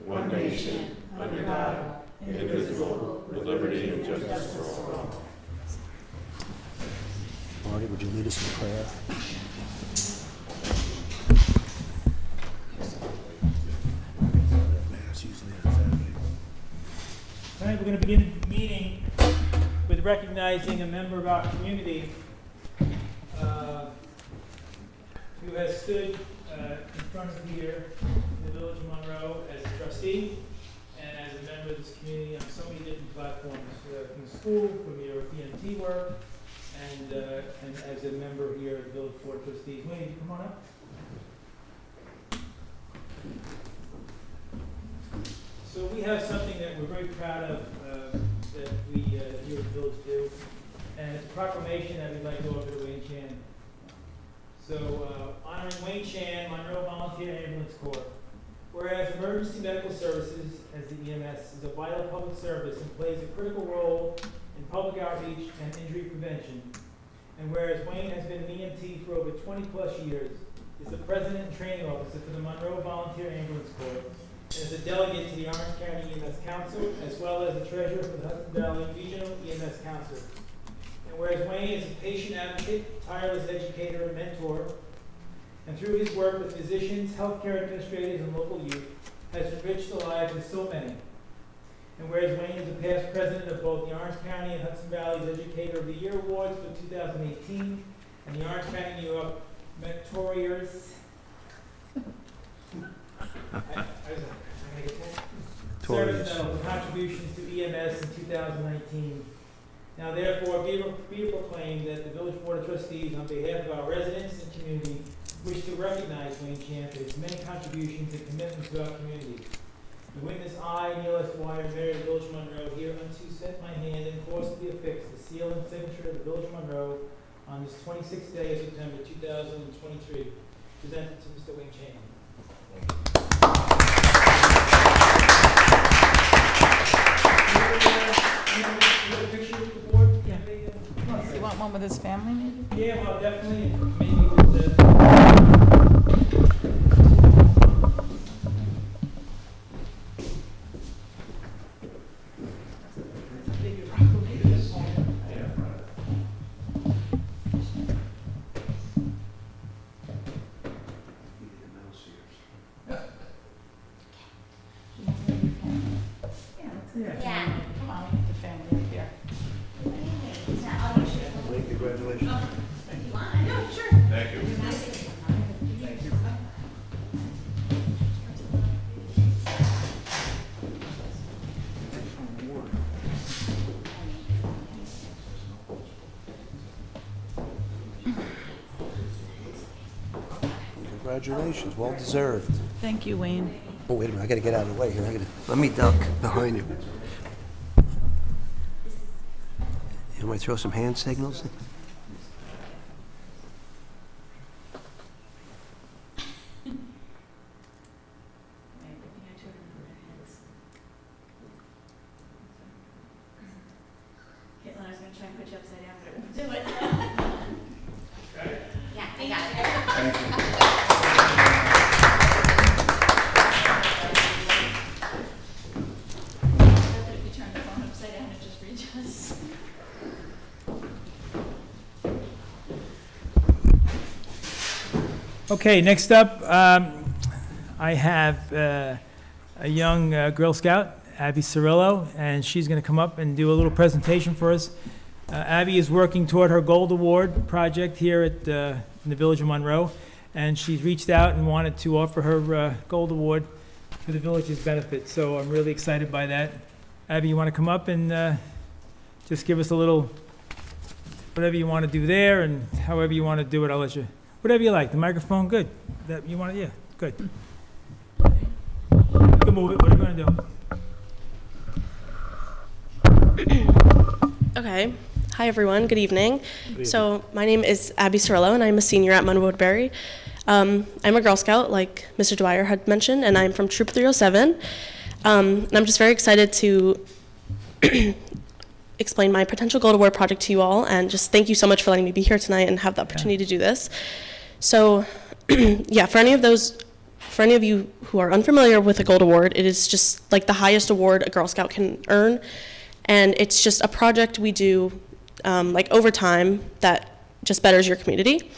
one nation, under God, indivisible, with liberty and justice for all. Marty, would you lead us in prayer? Tonight we're going to begin the meeting with recognizing a member of our community who has stood in front of here in the village of Monroe as a trustee and as a member of this community on so many different platforms, from the school, from your PMT work, and as a member here at the Village Board of Trustees. Wayne, you come on up. So we have something that we're very proud of that we here at the Village do, and it's a proclamation that we'd like to offer to Wayne Chan. So honoring Wayne Chan, Monroe Volunteer Ambulance Corps. Whereas emergency medical services, as the EMS, is a vital public service and plays a critical role in public outreach and injury prevention. And whereas Wayne has been an EMT for over 20 plus years, is the President and Training Officer for the Monroe Volunteer Ambulance Corps, and is a delegate to the Orange County EMS Council, as well as the Treasurer for the Hudson Valley Regional EMS Council. And whereas Wayne is a patient advocate, tireless educator, and mentor, and through his work with physicians, healthcare administrators, and local youth, has enriched the lives of so many. And whereas Wayne is a past president of both the Orange County and Hudson Valley's Educator of the Year Awards for 2018, and the Orange County, New York Mentoriers. Service Medal for contributions to EMS in 2019. Now therefore be proclaimed that the Village Board of Trustees, on behalf of our residents and community, wish to recognize Wayne Chan for his many contributions and commitments to our community. The witness I, Neil S. Wire, Mayor of the Village of Monroe, hereunto set my hand and cause to be affixed the seal and signature of the Village of Monroe on this 26th day of September 2023. Presented to Mr. Wayne Chan. You have a picture with the board? Yeah. You want one with his family, maybe? Yeah, well, definitely, maybe with the... Yeah. Come on, we get the family up here. Congratulations. Thank you. Congratulations, well deserved. Thank you, Wayne. Oh, wait a minute, I gotta get out of the way here. Let me duck behind you. You want to throw some hand signals? Caitlin, I was going to try and put you upside down, but it won't do it. Yeah, I got it. If you turn the phone upside down, it just readjusts. Okay, next up, I have a young Girl Scout, Abby Cirillo, and she's going to come up and do a little presentation for us. Abby is working toward her Gold Award project here at in the Village of Monroe, and she's reached out and wanted to offer her Gold Award for the village's benefit. So I'm really excited by that. Abby, you want to come up and just give us a little, whatever you want to do there, and however you want to do it, I'll let you. Whatever you like. The microphone, good. That you want to, yeah, good. You can move it. What are you going to do? Okay. Hi, everyone. Good evening. So my name is Abby Cirillo, and I'm a senior at Monroe. I'm a Girl Scout, like Mr. Dwyer had mentioned, and I'm from Troop 307. And I'm just very excited to explain my potential Gold Award project to you all, and just thank you so much for letting me be here tonight and have the opportunity to do this. So, yeah, for any of those for any of you who are unfamiliar with a Gold Award, it is just like the highest award a Girl Scout can earn. And it's just a project we do like over time that just betters your community.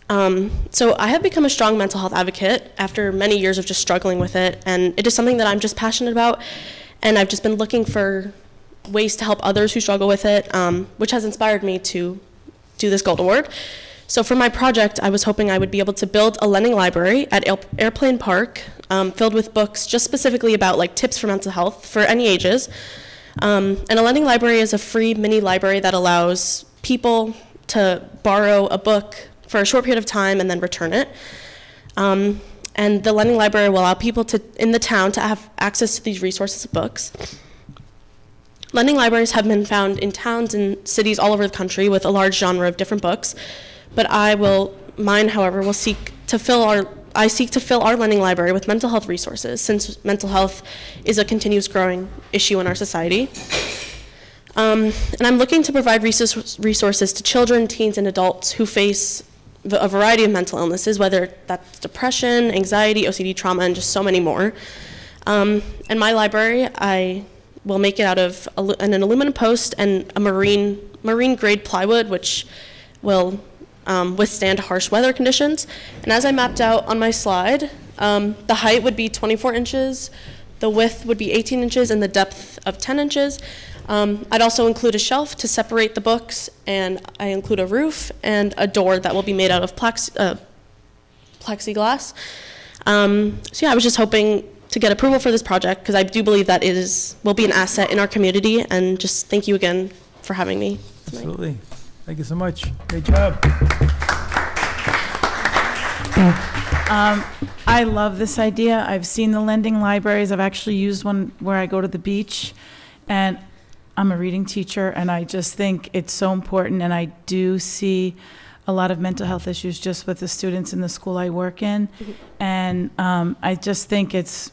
So I have become a strong mental health advocate after many years of just struggling with it. And it is something that I'm just passionate about. And I've just been looking for ways to help others who struggle with it, which has inspired me to do this Gold Award. So for my project, I was hoping I would be able to build a lending library at Airplane Park, filled with books just specifically about like tips for mental health for any ages. And a lending library is a free mini library that allows people to borrow a book for a short period of time and then return it. And the lending library will allow people in the town to have access to these resources of books. Lending libraries have been found in towns and cities all over the country with a large genre of different books, but mine, however, will seek to fill our lending library with mental health resources, since mental health is a continuous growing issue in our society. And I'm looking to provide resources to children, teens, and adults who face a variety of mental illnesses, whether that's depression, anxiety, OCD, trauma, and just so many more. In my library, I will make it out of an aluminum post and a marine grade plywood, which will withstand harsh weather conditions. And as I mapped out on my slide, the height would be 24 inches, the width would be 18 inches, and the depth of 10 inches. I'd also include a shelf to separate the books, and I include a roof and a door that will be made out of plexiglass. So yeah, I was just hoping to get approval for this project, because I do believe that will be an asset in our community, and just thank you again for having me tonight. Absolutely. Thank you so much. Great job. I love this idea. I've seen the lending libraries. I've actually used one where I go to the beach, and I'm a reading teacher, and I just think it's so important, and I do see a lot of mental health issues just with the students in the school I work in, and I just think it's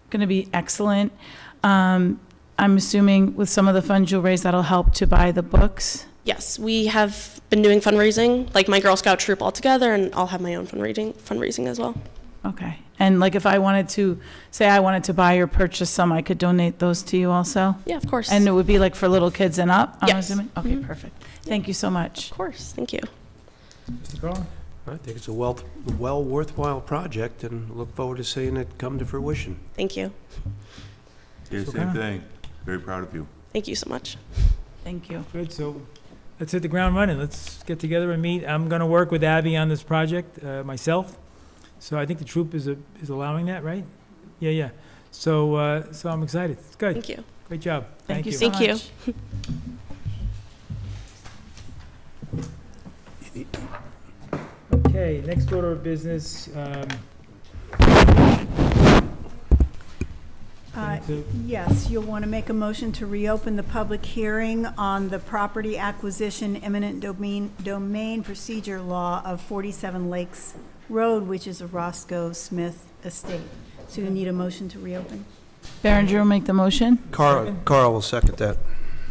going to be excellent. I'm assuming with some of the funds you'll raise, that'll help to buy the books. Yes, we have been doing fundraising, like my Girl Scout troop all together, and I'll have my own fundraising as well. Okay. And like if I wanted to, say I wanted to buy or purchase some, I could donate those to you also? Yeah, of course. And it would be like for little kids and up, I'm Yes. assuming? Okay, perfect. Thank you so much. Of course, thank you. Mr. Carl? I think it's a well worthwhile project, and look forward to seeing it come to fruition. Thank you. Yeah, So same kinda- thing. Very proud of you. Thank you so much. Thank you. Good, so let's hit the ground running. Let's get together and meet. I'm going to work with Abby on this project myself. So I think the troop is allowing that, right? Yeah. So I'm excited. It's good. Thank you. Great job. Thank you so Thank you. much. Okay, next order of business. Yes, you'll want to make a motion to reopen the public hearing on the property acquisition eminent domain procedure law of 47 Lakes Road, which is a Roscoe Smith estate. So you need a motion to reopen. Berenger will make the motion. Carl will second that.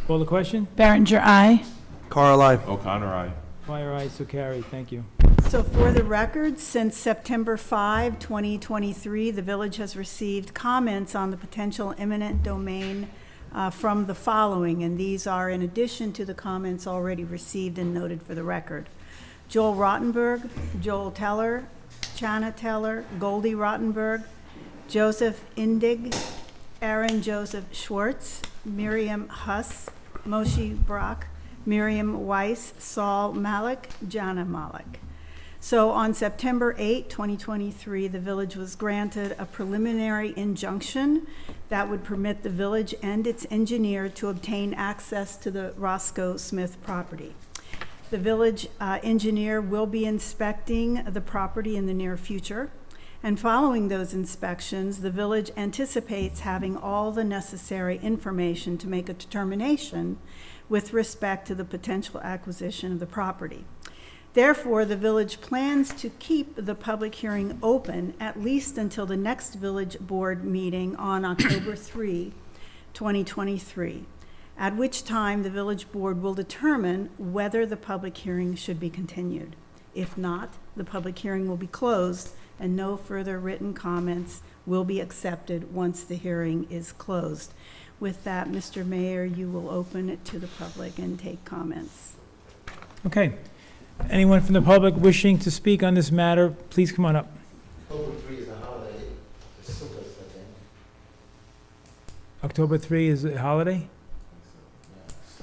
Call the question? Berenger, aye. Carl, aye. O'Connor, aye. Dwyer, aye, so carried. Thank you. So for the record, since September 5, 2023, the village has received comments on the potential eminent domain from the following, and these are in addition to the comments already received and noted for the record. Joel Rottenberg, Joel Teller, Chana Teller, Goldie Rottenberg, Joseph Indig, Aaron Joseph Schwartz, Miriam Huss, Moshe Brock, Miriam Weiss, Saul Malik, Jana Malik. So on September 8, 2023, the village was granted a preliminary injunction that would permit the village and its engineer to obtain access to the Roscoe Smith property. The village engineer will be inspecting the property in the near future, and following those inspections, the village anticipates having all the necessary information to make a determination with respect to the potential acquisition of the property. Therefore, the village plans to keep the public hearing open at least until the next village board meeting on October 3, 2023, at which time the village board will determine whether the public hearing should be continued. If not, the public hearing will be closed and no further written comments will be accepted once the hearing is closed. With that, Mr. Mayor, you will open it to the public and take comments. Okay. Anyone from the public wishing to speak on this matter, please come on up. October 3 is a holiday, it's Sukkot, I think. October 3 is a holiday?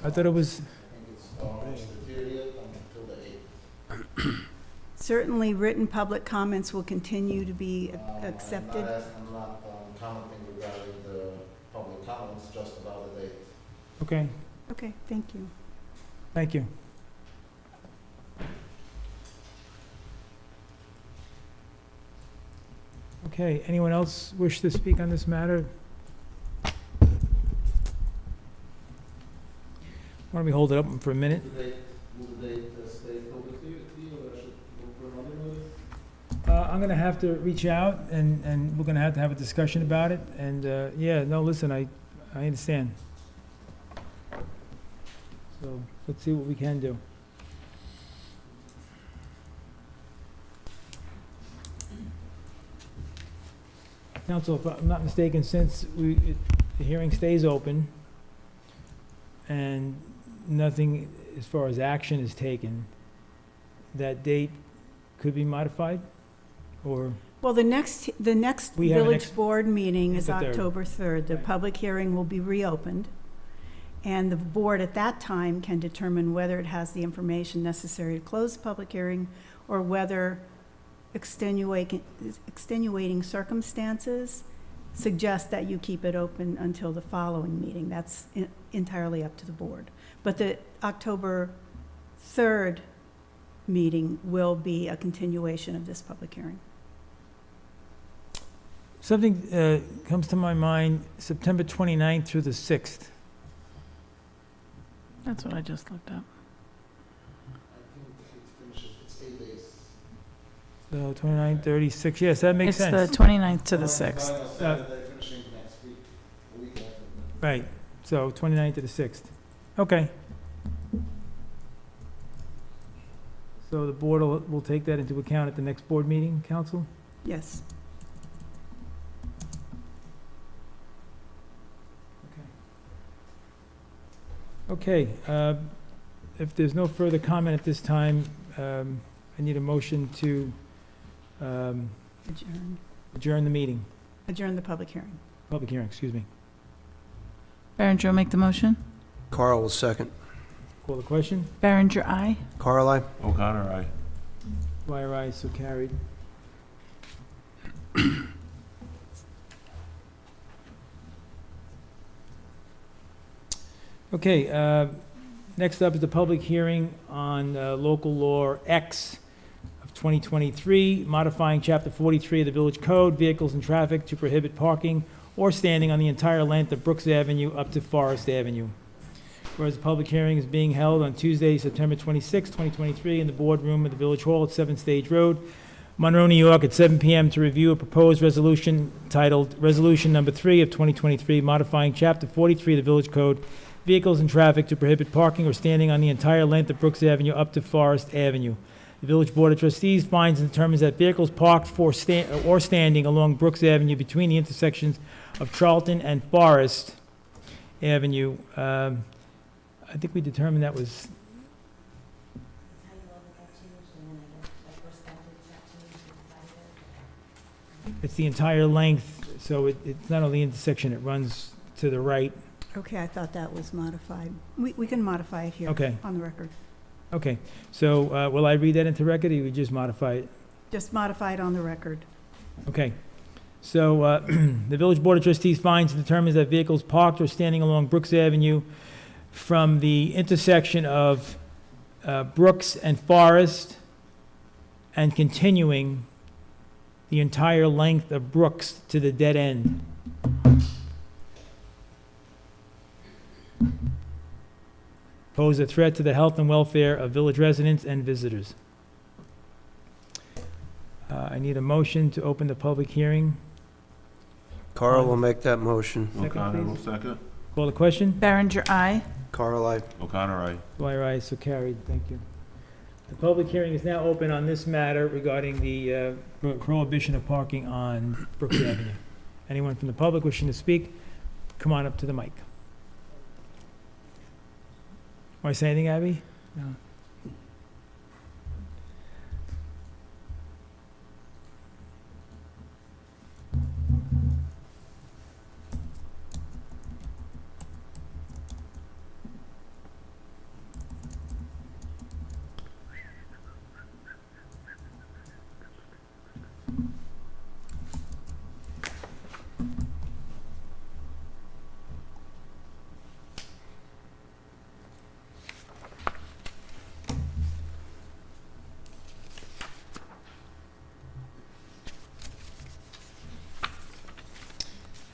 I thought it was, I think it's the 30th until the 8th. Certainly, written public comments will continue to be accepted. I'm not commenting regarding the public comments, just about the date. okay, Okay, thank you. thank you. Okay, anyone else wish to speak on this matter? Why don't we hold it up for a minute? Will the date stay October 30th, or I should look for another notice? I'm gonna have to reach out, and we're gonna have to have a discussion about it, and, yeah, no, listen, I understand. So, let's see what we can do. Council, if I'm not mistaken, since the hearing stays open, and nothing as far as action is taken, that date could be modified, or? Well, the next We have a village next- board meeting is the 3rd. October 3rd. The Right. public hearing will be reopened, and the board at that time can determine whether it has the information necessary to close the public hearing, or whether extenuating circumstances suggest that you keep it open until the following meeting. That's entirely up to the board. But the October 3rd meeting will be a continuation of this public hearing. Something comes to my mind, September 29th through the 6th. That's what I just looked up. I think it finishes, it's 8 days. So 29, 36, yes, that makes It's sense. the 29th to the 6th. Saturday, finishing next week, a week after. Right, so 29th to the 6th. Okay. So the board will take that into account at the next board meeting, council? Yes. Okay, if there's no further comment at this time, I need a motion to Adjourn. adjourn the meeting, Adjourn the public hearing. public hearing, excuse me. Berenger will make the motion. Carl will second. Call the question? Berenger, aye. Carl, aye? O'Connor, aye. Dwyer, aye, so carried. Okay, next up is the public hearing on local law X of 2023, modifying Chapter 43 of the Village Code, vehicles and traffic to prohibit parking or standing on the entire length of Brooks Avenue up to Forest Avenue. Whereas the public hearing is being held on Tuesday, September 26, 2023, in the boardroom of the Village Hall at 7 Stage Road, Monroe, New York, at 7 p.m. to review a proposed resolution titled Resolution Number 3 of 2023, modifying Chapter 43 of the Village Code, vehicles and traffic to prohibit parking or standing on the entire length of Brooks Avenue up to Forest Avenue. The Village Board of Trustees finds and determines that vehicles parked or standing along Brooks Avenue between the intersections of Charlton and Forest Avenue, I think we determined that was, it's the entire length, so it's not only intersection, it runs to the right. Okay, I thought that was modified. We can modify it here Okay, on the record. okay. So will I read that into record, or you just modify it? Just modify it on the record. Okay. So the Village Board of Trustees finds and determines that vehicles parked or standing along Brooks Avenue from the intersection of Brooks and Forest and continuing the entire length of Brooks to the dead end. Pose a threat to the health and welfare of village residents and visitors. I need a motion to open the public hearing. Carl will make that motion. Second, O'Connor will please. second. Call the question? Berenger, aye. Carl, aye? O'Connor, aye. Dwyer, aye, so carried, thank you. The public hearing is now open on this matter regarding the prohibition of parking on Brooks Avenue. Anyone from the public wishing to speak, come on up to the mic. Want to say anything, Abby? No.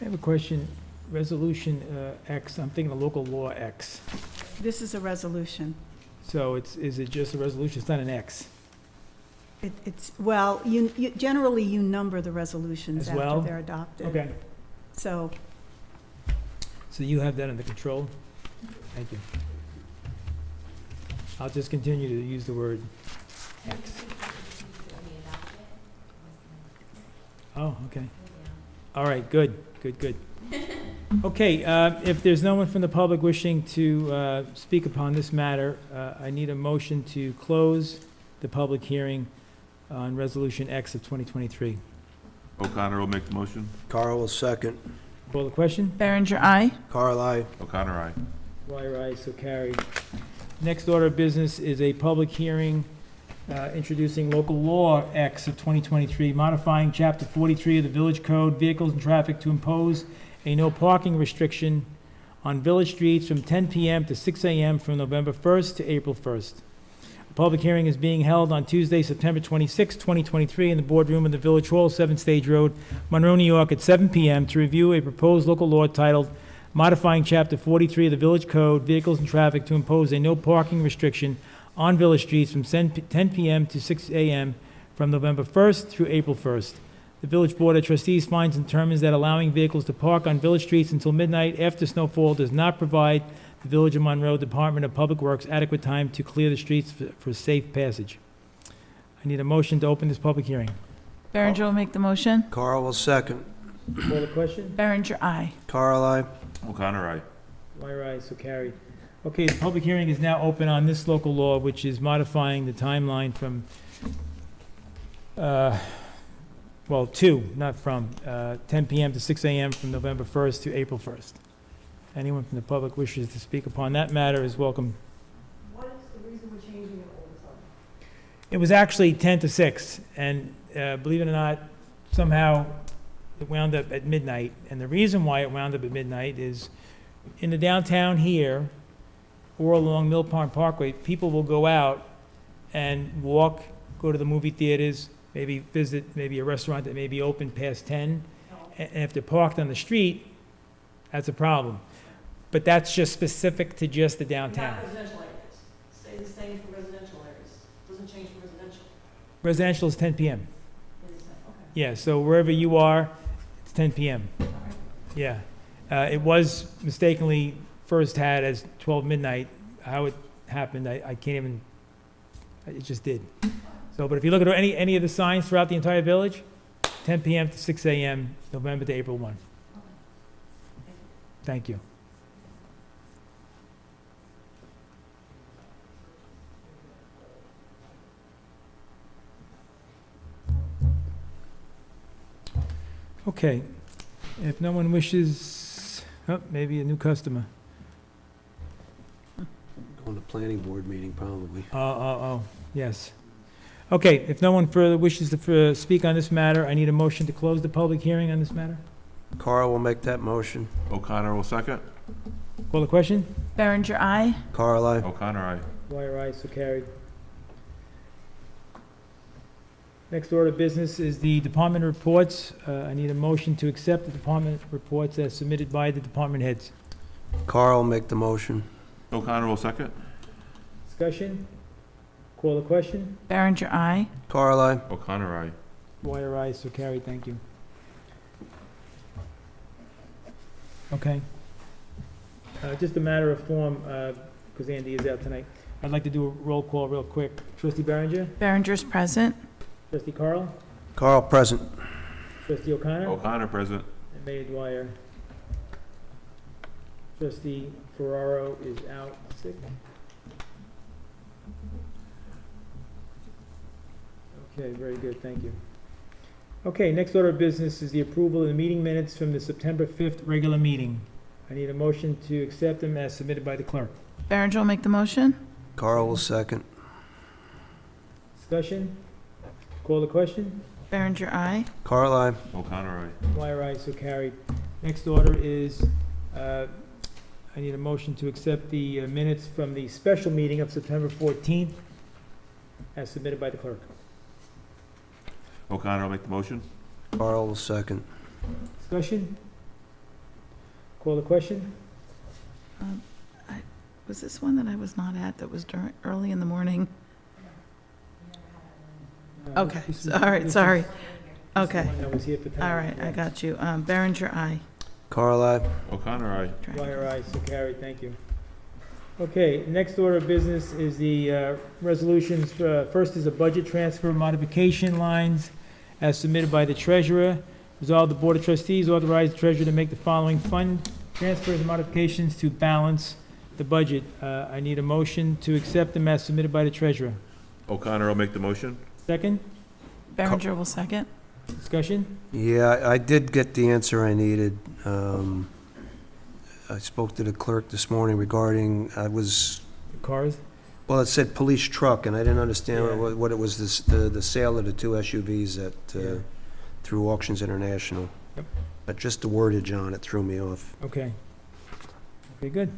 I have a question. Resolution X, I'm thinking of local law X. This is a resolution. So is it just a resolution? It's not an X. Well, generally you number the resolutions As well? after they're adopted. Okay. So, So you have that under control? Thank you. I'll just continue to use the word X. Oh, okay. All right, good. Okay, if there's no one from the public wishing to speak upon this matter, I need a motion to close the public hearing on Resolution X of 2023. O'Connor will make the motion. Carl will second. Call the question? Berenger, aye. Carl, aye. O'Connor, aye. Dwyer, aye, so carried. Next order of business is a public hearing introducing local law X of 2023, modifying Chapter 43 of the Village Code, Vehicles and Traffic, to impose a no parking restriction on village streets from 10 p.m. to 6 a.m. from November 1st to April 1st. A public hearing is being held on Tuesday, September 26, 2023, in the boardroom of the Village Hall, 7 Stage Road, Monroe, New York, at 7 p.m. to review a proposed local law titled modifying Chapter 43 of the Village Code, Vehicles and Traffic, to impose a no parking restriction on village streets from 10 p.m. to 6 a.m. from November 1st through April 1st. The Village Board of Trustees finds and determines that allowing vehicles to park on village streets until midnight after snowfall does not provide the Village of Monroe Department of Public Works adequate time to clear the streets for safe passage. I need a motion to open this public hearing. Berenger will make the motion. Carl will second. Call the question? Berenger, aye. Carl, aye. O'Connor, aye. Dwyer, aye, so carried. Okay, the public hearing is now open on this local law, which is modifying the timeline from, 10 p.m. to 6 a.m. from November 1st to April 1st. Anyone from the public wishes to speak upon that matter is welcome. What is the reason we're changing it all the time? It was actually 10 to 6, and believe it or not, somehow it wound up at midnight. And the reason why it wound up at midnight is in the downtown here, or along Mill Pond Parkway, people will go out and walk, go to the movie theaters, maybe visit maybe a restaurant that may be open past 10. And if they're parked on the street, that's a problem. But that's just specific to just the downtown. Not residential areas. Stay the same for residential areas. Doesn't change for residential. Residential is 10 p.m. It is the same. Okay. Yeah, so wherever you are, it's 10 p.m. All right. Yeah. It was mistakenly first had as 12 midnight. How it happened, I can't even, it just did. So, but if you look at any of the signs throughout the entire village, 10 p.m. to 6 a.m., November to April 1. Thank you. Okay, if no one wishes, maybe a new customer. Going to planning board meeting, probably. Yes. Okay, if no one further wishes to speak on this matter, I need a motion to close the public hearing on this matter. Carl will make that motion. O'Connor will second. Call the question? Berenger, aye. Carl, aye. O'Connor, aye. Dwyer, aye, so carried. Next order of business is the department reports. I need a motion to accept the department reports as submitted by the department heads. Carl will make the motion. O'Connor will second. Discussion? Call the question? Berenger, aye. Carl, aye. O'Connor, aye. Dwyer, aye, so carried, thank you. Okay. Just a matter of form, because Andy is out tonight. I'd like to do a roll call real quick. Trustee Berenger, Berenger's present. trustee Carl, Carl, present. trustee O'Connor, O'Connor, present. and Mayor Dwyer. Trustee Ferraro is out sick. Okay, very good, thank you. Okay, next order of business is the approval of the meeting minutes from the September 5th regular meeting. I need a motion to accept them as submitted by the clerk. Berenger will make the motion. Carl will second. Discussion? Call the question? Berenger, aye. Carl, I. O'Connor, aye. Dwyer, aye, so carried. Next order is, I need a motion to accept the minutes from the special meeting of September 14th as submitted by the clerk. O'Connor will make the motion. Carl will second. Discussion? Call the question? Was this one that I was not at that was early in the morning? Okay, This is- all right, this sorry. is- this is the Okay, one that was here for tonight. all right, I got you. Berenger, aye. Carl, I. O'Connor, aye. Dwyer, aye, so carried, thank you. Okay, next order of business is the resolutions. First is a budget transfer modification lines as submitted by the treasurer. Resolve the Board of Trustees authorize the treasurer to make the following fund transfers and modifications to balance the budget. I need a motion to accept them as submitted by the treasurer. O'Connor will make the motion. Second, Berenger will second. discussion? Yeah, I did get the answer I needed. I spoke to the clerk this morning regarding, Cars? well, it said police truck, and I didn't understand Yeah. what it was, the sale of the two SUVs Yeah. through Auctions International. Yep. But just the wordage on it threw me off. Okay. Okay, good.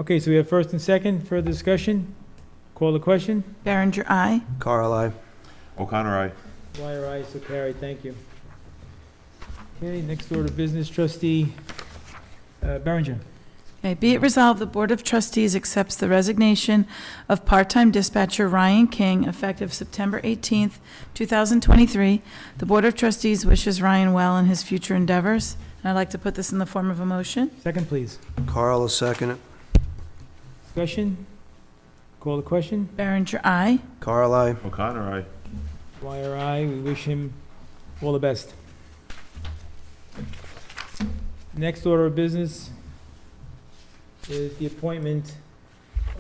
Okay, so we have first and second, further discussion? Call the question? Berenger, aye. Carl, I. O'Connor, aye. Dwyer, aye, so carried, thank you. Okay, next order of business, trustee Berenger. Okay, be it resolved, the Board of Trustees accepts the resignation of part-time dispatcher Ryan King effective September 18th, 2023. The Board of Trustees wishes Ryan well in his future endeavors, and I'd like to put this in the form of a motion. Second, please. Carl will second it. Discussion? Call the question? Berenger, aye. Carl, I. O'Connor, aye. Dwyer, aye, we wish him all the best. Next order of business is the appointment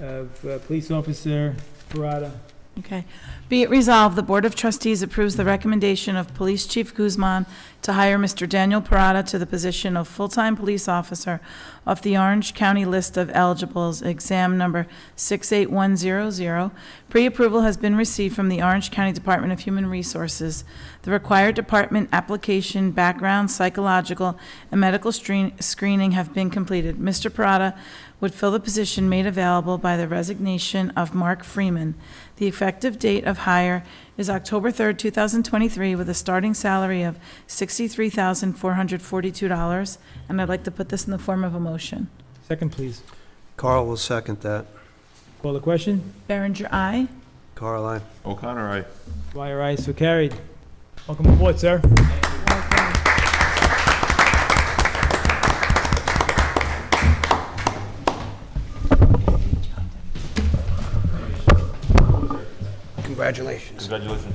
of Police Officer Parada. Okay. Be it resolved, the Board of Trustees approves the recommendation of Police Chief Guzman to hire Mr. Daniel Parada to the position of full-time police officer off the Orange County list of eligibles, exam number 68100. Pre-approval has been received from the Orange County Department of Human Resources. The required department application, background, psychological, and medical screening have been completed. Mr. Parada would fill the position made available by the resignation of Mark Freeman. The effective date of hire is October 3rd, 2023, with a starting salary of $63,442, and I'd like to put this in the form of a motion. Second, please. Carl will second that. Call the question? Berenger, aye. Carl, I. O'Connor, aye. Dwyer, aye, so carried. Welcome aboard, sir. Congratulations. Congratulations.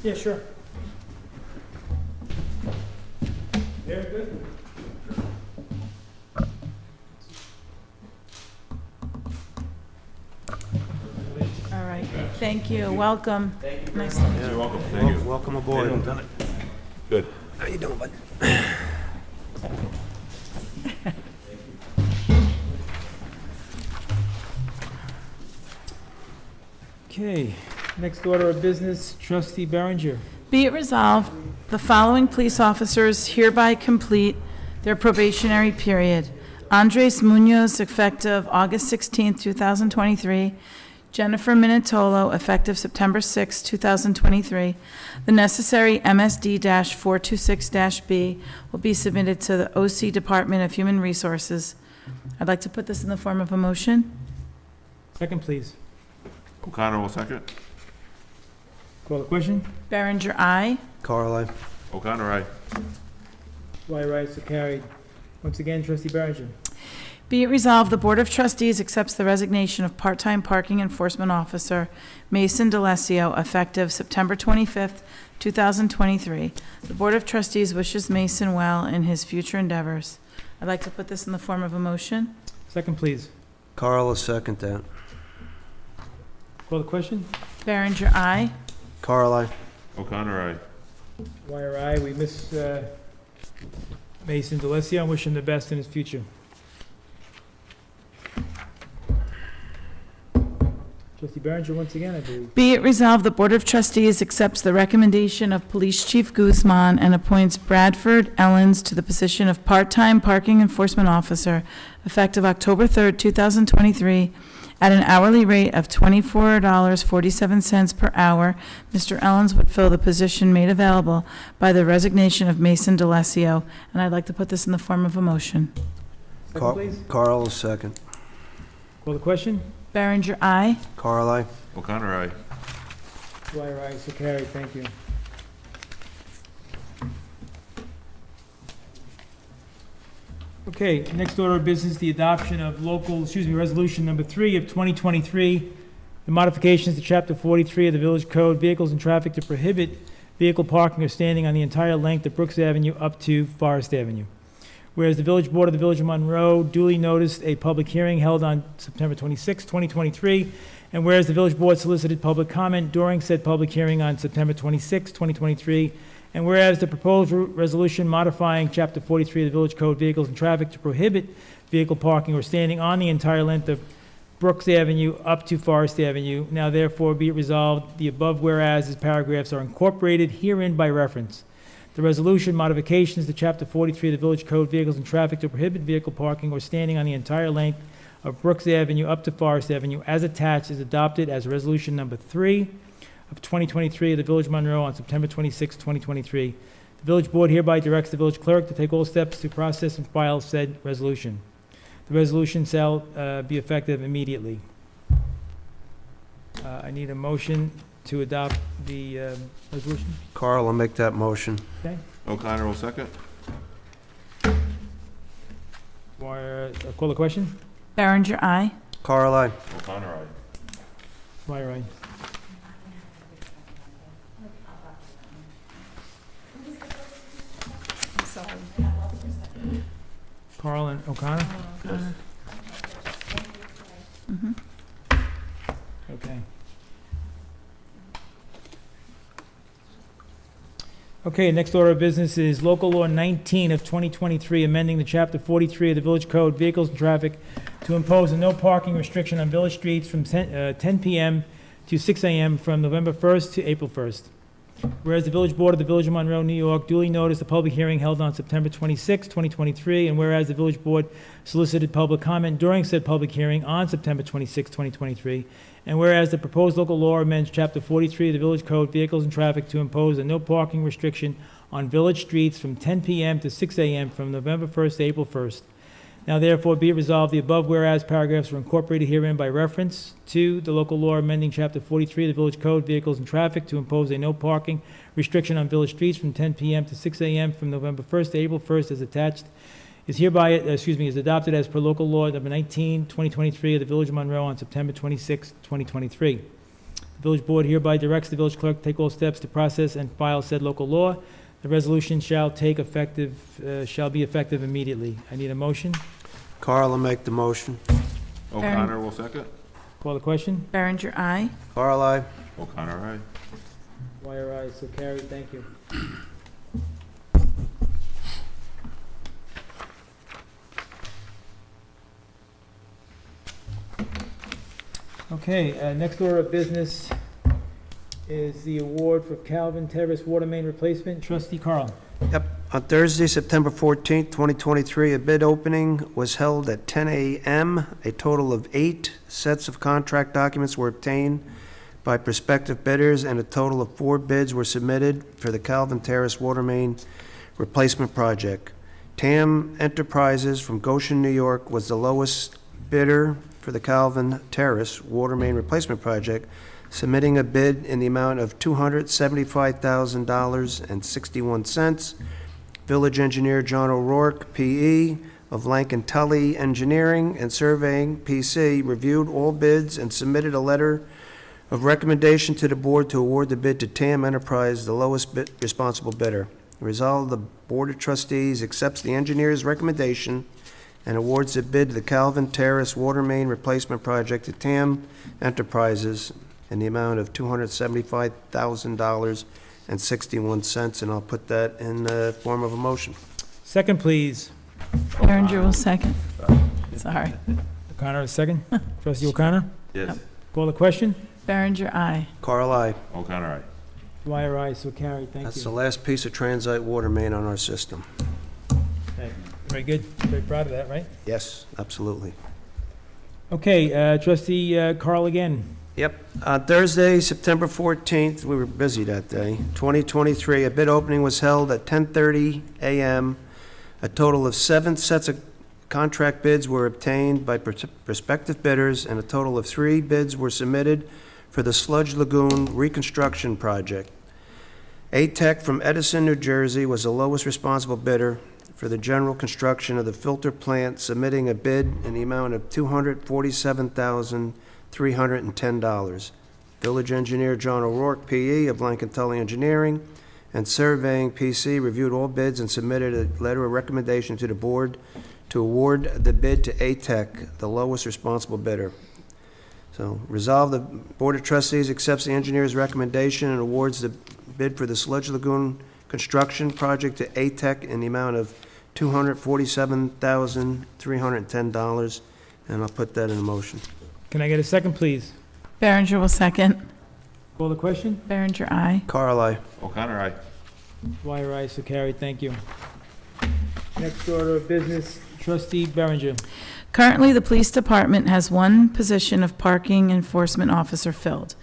Yeah, sure. Very good. All right, thank you, welcome. Nice to meet you. You're welcome. Thank you. Welcome aboard. Good. How you doing, bud? Okay, next order of business, trustee Berenger. Be it resolved, the following police officers hereby complete their probationary period. Andres Munoz, effective August 16, 2023. Jennifer Minutolo, effective September 6, 2023. The necessary MSD-426-B will be submitted to the OC Department of Human Resources. I'd like to put this in the form of a motion. Second, please. O'Connor will second. Call the question? Berenger, aye. Carl, I. O'Connor, aye. Dwyer, aye, so carried. Once again, trustee Berenger. Be it resolved, the Board of Trustees accepts the resignation of part-time parking enforcement officer Mason DeLassio effective September 25th, 2023. The Board of Trustees wishes Mason well in his future endeavors. I'd like to put this in the form of a motion. Second, please. Carl will second that. Call the question? Berenger, aye. Carl, I. O'Connor, aye. Dwyer, aye. We miss Mason DeLassio and wish him the best in his future. Trustee Berenger, once again, I believe. Be it resolved, the Board of Trustees accepts the recommendation of Police Chief Guzman and appoints Bradford Ellens to the position of part-time parking enforcement officer effective October 3rd, 2023, at an hourly rate of $24.47 per hour. Mr. Ellens would fill the position made available by the resignation of Mason DeLassio, and I'd like to put this in the form of a motion. Second, please. Carl will second. Call the question? Berenger, aye. Carl, I. O'Connor, aye. Dwyer, aye. So carried. Thank you. Okay, next order of business, the adoption of resolution number 3 of 2023, the modifications to Chapter 43 of the Village Code, Vehicles and Traffic, to prohibit vehicle parking or standing on the entire length of Brooks Avenue up to Forest Avenue. Whereas the Village Board of the Village of Monroe duly noticed a public hearing held on September 26, 2023, and whereas the Village Board solicited public comment during said public hearing on September 26, 2023, and whereas the proposed resolution modifying Chapter 43 of the Village Code, Vehicles and Traffic, to prohibit vehicle parking or standing on the entire length of Brooks Avenue up to Forest Avenue, now therefore be it resolved, the above whereas paragraphs are incorporated herein by reference. The resolution modifications to Chapter 43 of the Village Code, Vehicles and Traffic, to prohibit vehicle parking or standing on the entire length of Brooks Avenue up to Forest Avenue, as attached, is adopted as resolution number 3 of 2023 of the Village of Monroe on September 26, 2023. The Village Board hereby directs the village clerk to take all steps to process and file said resolution. The resolution shall be effective immediately. I need a motion to adopt the resolution. Carl will make that motion. Okay. O'Connor will second. Call the question? Berenger, aye. Carl, I. O'Connor, aye. Dwyer, aye. Carl and O'Connor? Mhm. Okay. Okay, next order of business is Local Law 19 of 2023, amending the Chapter 43 of the Village Code, Vehicles and Traffic, to impose a no parking restriction on village streets from 10 p.m. to 6 a.m. from November 1st to April 1st. Whereas the Village Board of the Village of Monroe, New York, duly noticed a public hearing held on September 26, 2023, and whereas the Village Board solicited public comment during said public hearing on September 26, 2023, and whereas the proposed local law amends Chapter 43 of the Village Code, Vehicles and Traffic, to impose a no parking restriction on village streets from 10 p.m. to 6 a.m. from November 1st to April 1st. Now therefore be it resolved, the above whereas paragraphs are incorporated herein by reference to the local law amending Chapter 43 of the Village Code, Vehicles and Traffic, to impose a no parking restriction on village streets from 10 p.m. to 6 a.m. from November 1st to April 1st, as attached, is adopted as per local law number 19, 2023 of the Village of Monroe on September 26, 2023. The Village Board hereby directs the village clerk to take all steps to process and file said local law. The resolution shall be effective immediately. I need a motion. Carl will make the motion. O'Connor will second. Call the question. Berenger, aye. Carl, I. O'Connor, aye. Dwyer, aye. So carried. Thank you. Okay, next order of business is the award for Calvin Terrace water main replacement. Trustee Carl. Yep. On Thursday, September 14th, 2023, a bid opening was held at 10 a.m. A total of 8 sets of contract documents were obtained by prospective bidders, and a total of 4 bids were submitted for the Calvin Terrace water main replacement project. TAM Enterprises from Goshen, New York was the lowest bidder for the Calvin Terrace water main replacement project, submitting a bid in the amount of $275,061. Village engineer John O'Rourke, P.E., of Lankin Tully Engineering and Surveying, PC, reviewed all bids and submitted a letter of recommendation to the board to award the bid to TAM Enterprise, the lowest responsible bidder. Resolved, the Board of Trustees accepts the engineer's recommendation and awards the bid to the Calvin Terrace Water Main Replacement Project to TAM Enterprises in the amount of $275,000.61, and I'll put that in the form of a motion. Second, please. Berenger will second. Sorry. O'Connor, a second. Trustee O'Connor? Yes. Call the question? Berenger, aye. Carl, aye. O'Connor, aye. Dwyer, aye, so carried. Thank That's the you. last piece of transite water main on our system. Okay. Very good. Very proud of that, right? Yes, absolutely. Okay, trustee Carl again. Yep. Thursday, September 14th, we were busy that day, 2023, a bid opening was held at 10:30 a.m. A total of 7 sets of contract bids were obtained by prospective bidders, and a total of 3 bids were submitted for the Sludge Lagoon reconstruction project. A-Tech from Edison, New Jersey was the lowest responsible bidder for the general construction of the filter plant, submitting a bid in the amount of $247,310. Village engineer John O'Rourke, P.E. of Lankin Tully Engineering and Surveying, P.C., reviewed all bids and submitted a letter of recommendation to the board to award the bid to A-Tech, the lowest responsible bidder. So, resolve, the Board of Trustees accepts the engineer's recommendation and awards the bid for the Sludge Lagoon construction project to A-Tech in the amount of $247,310, and I'll put that in a motion. Can I get a second, please? Berenger will second. Call the question? Berenger, aye. Carl, aye. O'Connor, aye. Dwyer, aye, so carried. Thank you. Next order of business, trustee Berenger. Currently, the police department has one position of parking enforcement officer filled.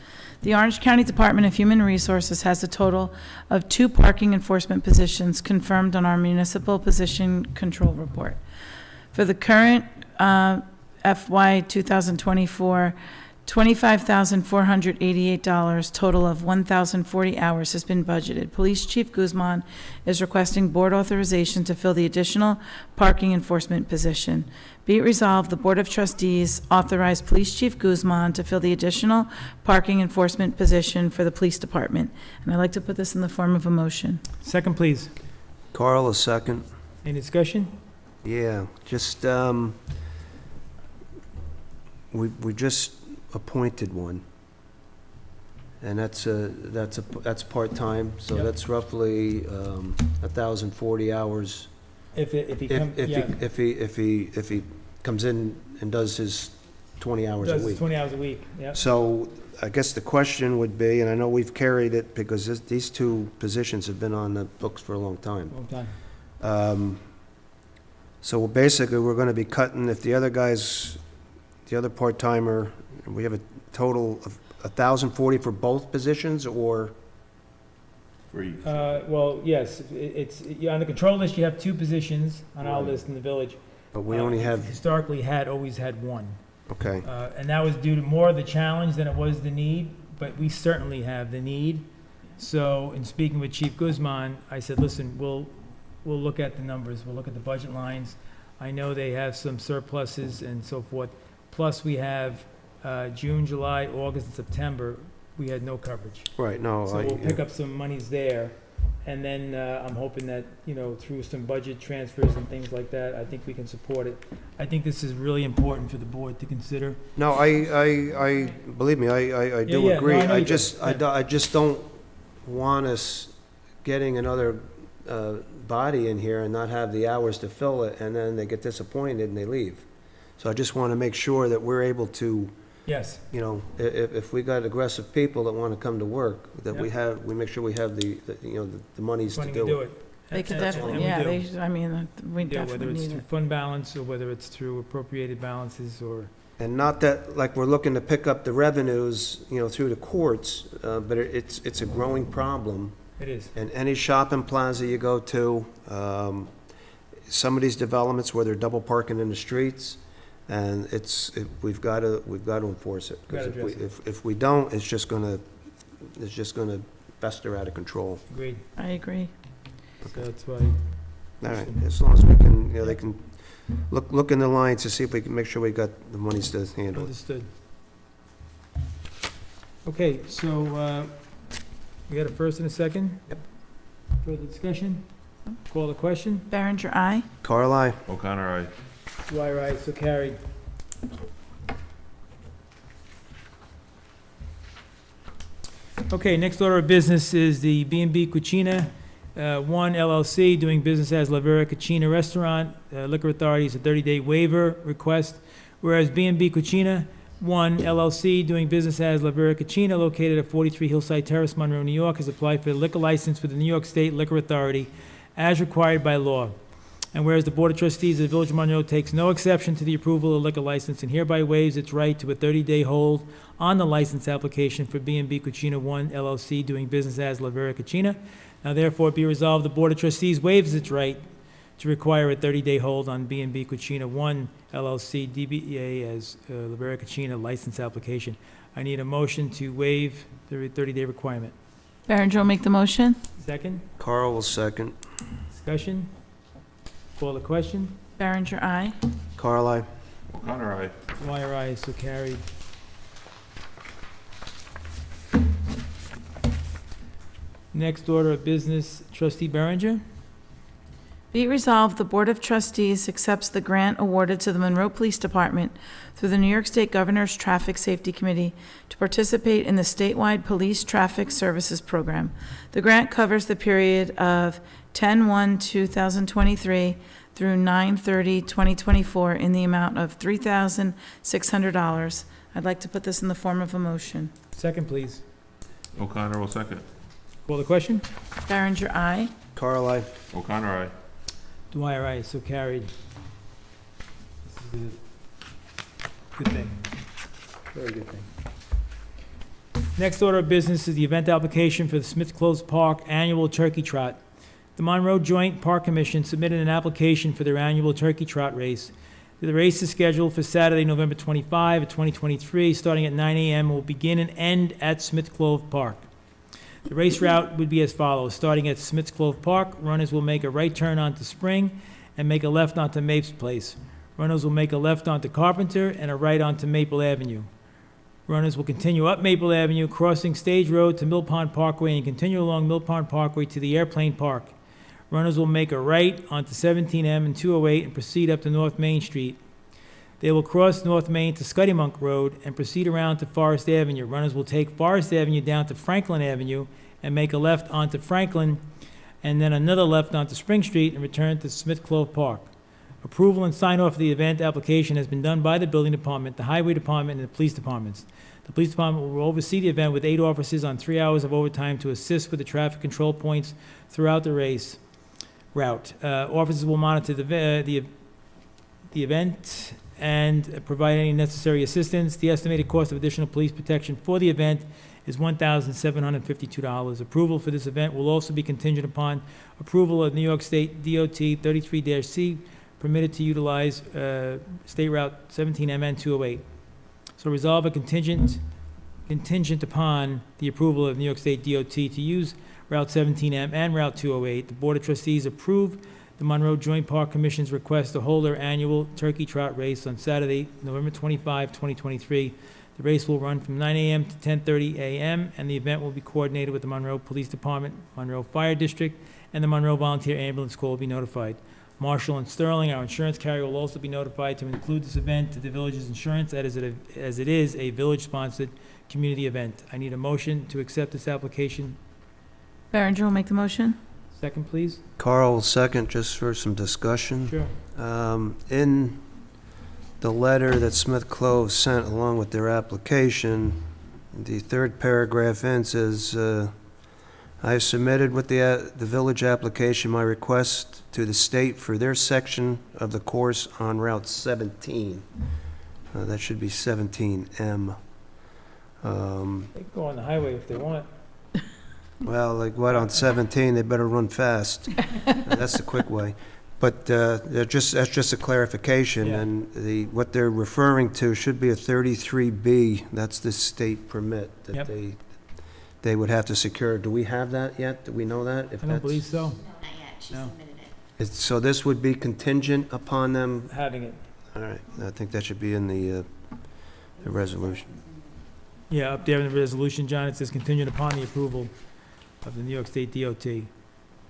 The Orange County Department of Human Resources has a total of 2 parking enforcement positions confirmed on our municipal position control report. For the current FY 2024, $25,488, total of 1,040 hours has been budgeted. Police Chief Guzman is requesting board authorization to fill the additional parking enforcement position. Be it resolved, the Board of Trustees authorize Police Chief Guzman to fill the additional parking enforcement position for the police department. And I'd like to put this in the form of a motion. Second, please. Carl, a second. Any discussion? Yeah, just, we just appointed one. And that's part-time, so Yep. that's roughly 1,040 hours. If he comes, yeah, If he comes in and does his 20 hours a does week. 20 hours a week, yeah. So I guess the question would be, and I know we've carried it because these 2 positions have been on the books for a long time. Long time. So basically, we're going to be cutting, if the other guy's, the other part-timer, we have a total of 1,040 for both positions, or? Free. Well, yes, on the control list, you have 2 positions on our Right. list in the village. But we only have, Historically always had 1. okay, And that was due to more of the challenge than it was the need, but we certainly have the need. So in speaking with Chief Guzman, I said, listen, we'll look at the numbers, we'll look at the budget lines. I know they have some surpluses and so forth. Plus, we have June, July, August, and September, we had no coverage. right, no. So we'll pick up some monies there. And then I'm hoping that, through some budget transfers and things like that, I think we can support it. I think this is really important for the board to consider. No, I believe me, I do Yeah, yeah, agree. no, I know I you do. just, I just don't want us getting another body in here and not have the hours to fill it, and then they get disappointed and they leave. So I just want to make sure that we're able to, Yes, if we got aggressive people that want to come to work, that we Yep. have, we make sure we have the monies to funding to do do it. it. They could And definitely, we yeah, do. we Do, whether definitely it's need through it. fund balance or whether it's through appropriated balances or, And not that, like, we're looking to pick up the revenues, through the courts, but it's a growing problem. it is. And any shopping plaza you go to, some of these developments where they're double parking in the streets, and we've got to enforce it. Gotta Because address if we don't, it's just gonna fester out of control. Agreed. I agree. So that's why, All right, as long as we can, they can look in the lines to see if we can make sure we got the monies to handle it. Understood. Okay, so, we got a first and a second? Yep. Further discussion? Call the question? Berenger, aye. Carl, I. O'Connor, aye. Dwyer, aye, so carried. Okay, next order of business is the B&B Cucina, 1 LLC, doing business as La Vera Cucina Restaurant. Liquor Authority is a 30-day waiver request, whereas B&B Cucina, 1 LLC, doing business as La Vera Cucina, located at 43 Hillside Terrace, Monroe, New York, has applied for a liquor license with the New York State Liquor Authority as required by law. And whereas the Board of Trustees of the Village of Monroe takes no exception to the approval of the liquor license and hereby waives its right to a 30-day hold on the license application for B&B Cucina 1 LLC, doing business as La Vera Cucina. Now therefore be resolved, the Board of Trustees waives its right to require a 30-day hold on B&B Cucina 1 LLC DBA as La Vera Cucina license application. I need a motion to waive the 30-day requirement. Berenger will make the motion. Second, Carl will second. discussion? Call the question? Berenger, aye. Carl, I. O'Connor, aye. Dwyer, aye, so carried. Next order of business, trustee Berenger. Be it resolved, the Board of Trustees accepts the grant awarded to the Monroe Police Department through the New York State Governor's Traffic Safety Committee to participate in the statewide Police Traffic Services Program. The grant covers the period of 10/1/2023 through 9/30/2024 in the amount of $3,600. I'd like to put this in the form of a motion. Second, please. O'Connor will second. Call the question? Berenger, aye. Carl, I. O'Connor, aye. Dwyer, aye, so carried. This is a good thing. Very good thing. Next order of business is the event application for the Smith Close Park Annual Turkey Trot. The Monroe Joint Park Commission submitted an application for their annual turkey trot race. The race is scheduled for Saturday, November 25 of 2023, starting at 9 a.m. and will begin and end at Smith Clove Park. The race route would be as follows. Starting at Smith's Clove Park, runners will make a right turn onto Spring and make a left onto Mapes Place. Runners will make a left onto Carpenter and a right onto Maple Avenue. Runners will continue up Maple Avenue, crossing Stage Road to Mill Pond Parkway and continue along Mill Pond Parkway to the Airplane Park. Runners will make a right onto 17M and 208 and proceed up to North Main Street. They will cross North Main to Scuddymunk Road and proceed around to Forest Avenue. Runners will take Forest Avenue down to Franklin Avenue and make a left onto Franklin and then another left onto Spring Street and return to Smith Clove Park. Approval and sign-off of the event application has been done by the Building Department, the Highway Department, and the Police Departments. The Police Department will oversee the event with 8 officers on 3 hours of overtime to assist with the traffic control points throughout the race route. Officers will monitor the event and provide any necessary assistance. The estimated cost of additional police protection for the event is $1,752. Approval for this event will also be contingent upon approval of New York State DOT 33-C, permitted to utilize State Route 17MN 208. So resolve a contingent upon the approval of New York State DOT to use Route 17M and Route 208. The Board of Trustees approve the Monroe Joint Park Commission's request to hold their annual turkey trot race on Saturday, November 25, 2023. The race will run from 9 a.m. to 10:30 a.m., and the event will be coordinated with the Monroe Police Department, Monroe Fire District, and the Monroe Volunteer Ambulance Corps will be notified. Marshall and Sterling, our insurance carrier, will also be notified to include this event to the village's insurance as it is a village-sponsored community event. I need a motion to accept this application. Berenger will make the motion. Second, please. Carl will second, just for some discussion. Sure. In the letter that Smith Clove sent along with their application, the third paragraph in says, I have submitted with the village application my request to the state for their section of the course on Route 17. That should be 17M. They can go on the highway if they want. Well, like what, on 17, they better run fast. That's the quick way. But that's just a clarification, Yeah. and what they're referring to should be a 33B. That's the state permit that Yep. they would have to secure. Do we have that yet? Do we know that? If I don't believe so. No, not yet, she No. submitted it. So this would be contingent upon them, Having it. all right, I think that should be in the resolution. Yeah, up there in the resolution, John, it says contingent upon the approval of the New York State DOT.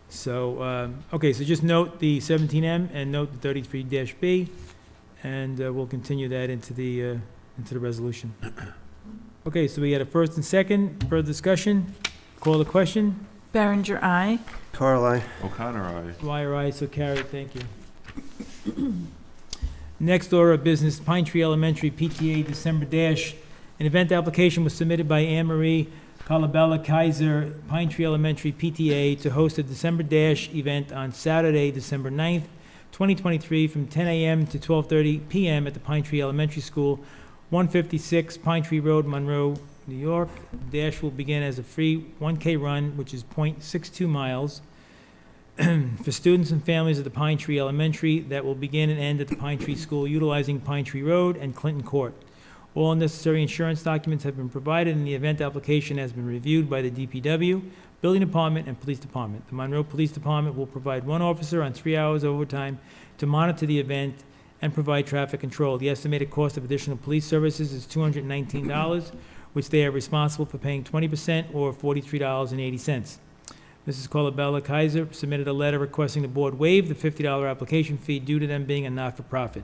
So, okay, so just note the 17M and note the 33-B, and we'll continue that into the resolution. Okay, so we had a first and second, further discussion, call the question. Berenger, aye. Carl, I. O'Connor, aye. Dwyer, aye, so carried, thank you. Next order of business, Pine Tree Elementary PTA December Dash. An event application was submitted by Anne Marie Calabella Kaiser, Pine Tree Elementary PTA, to host a December Dash event on Saturday, December 9th, 2023, from 10 a.m. to 12:30 p.m. at the Pine Tree Elementary School, 156 Pine Tree Road, Monroe, New York. Dash will begin as a free 1K run, which is 0.62 miles, for students and families at the Pine Tree Elementary, that will begin and end at the Pine Tree School utilizing Pine Tree Road and Clinton Court. All necessary insurance documents have been provided, and the event application has been reviewed by the DPW, Building Department, and Police Department. The Monroe Police Department will provide one officer on 3 hours overtime to monitor the event and provide traffic control. The estimated cost of additional police services is $219, which they are responsible for paying 20%, or $43.80. Mrs. Colabella Kaiser submitted a letter requesting the board waive the $50 application fee due to them being a not-for-profit.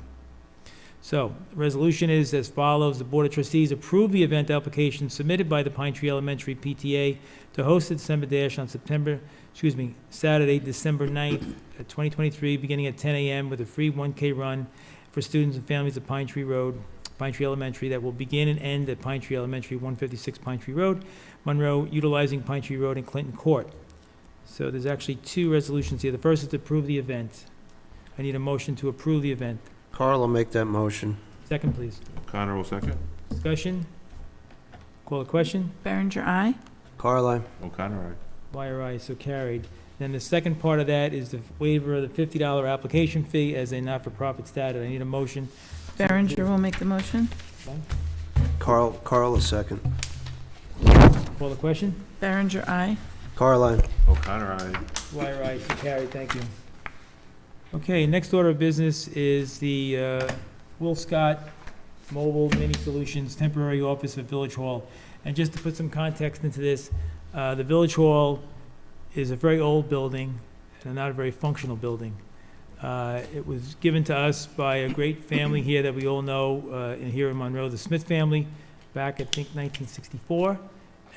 So, the resolution is as follows. The Board of Trustees approve the event application submitted by the Pine Tree Elementary PTA to host the December Dash on Saturday, December 9th, 2023, beginning at 10 a.m. with a free 1K run for students and families at Pine Tree Road, Pine Tree Elementary, that will begin and end at Pine Tree Elementary, 156 Pine Tree Road, Monroe, utilizing Pine Tree Road and Clinton Court. So there's actually two resolutions here. The first is to approve the event. I need a motion to approve the event. Carl will make that motion. Second, please. O'Connor will second. Discussion? Call the question? Berenger, aye. Carl, I. O'Connor, aye. Dwyer, aye, so carried. Then the second part of that is the waiver of the $50 application fee as a not-for-profit status. I need a motion. Berenger will make the motion. Carl will second. Call the question? Berenger, aye. Carl, I. O'Connor, aye. Dwyer, aye, so carried, thank you. Okay, next order of business is the Will Scott Mobile Mini Solutions Temporary Office at Village Hall. And just to put some context into this, the Village Hall is a very old building and not a very functional building. It was given to us by a great family here that we all know here in Monroe, the Smith family, back, I think, 1964.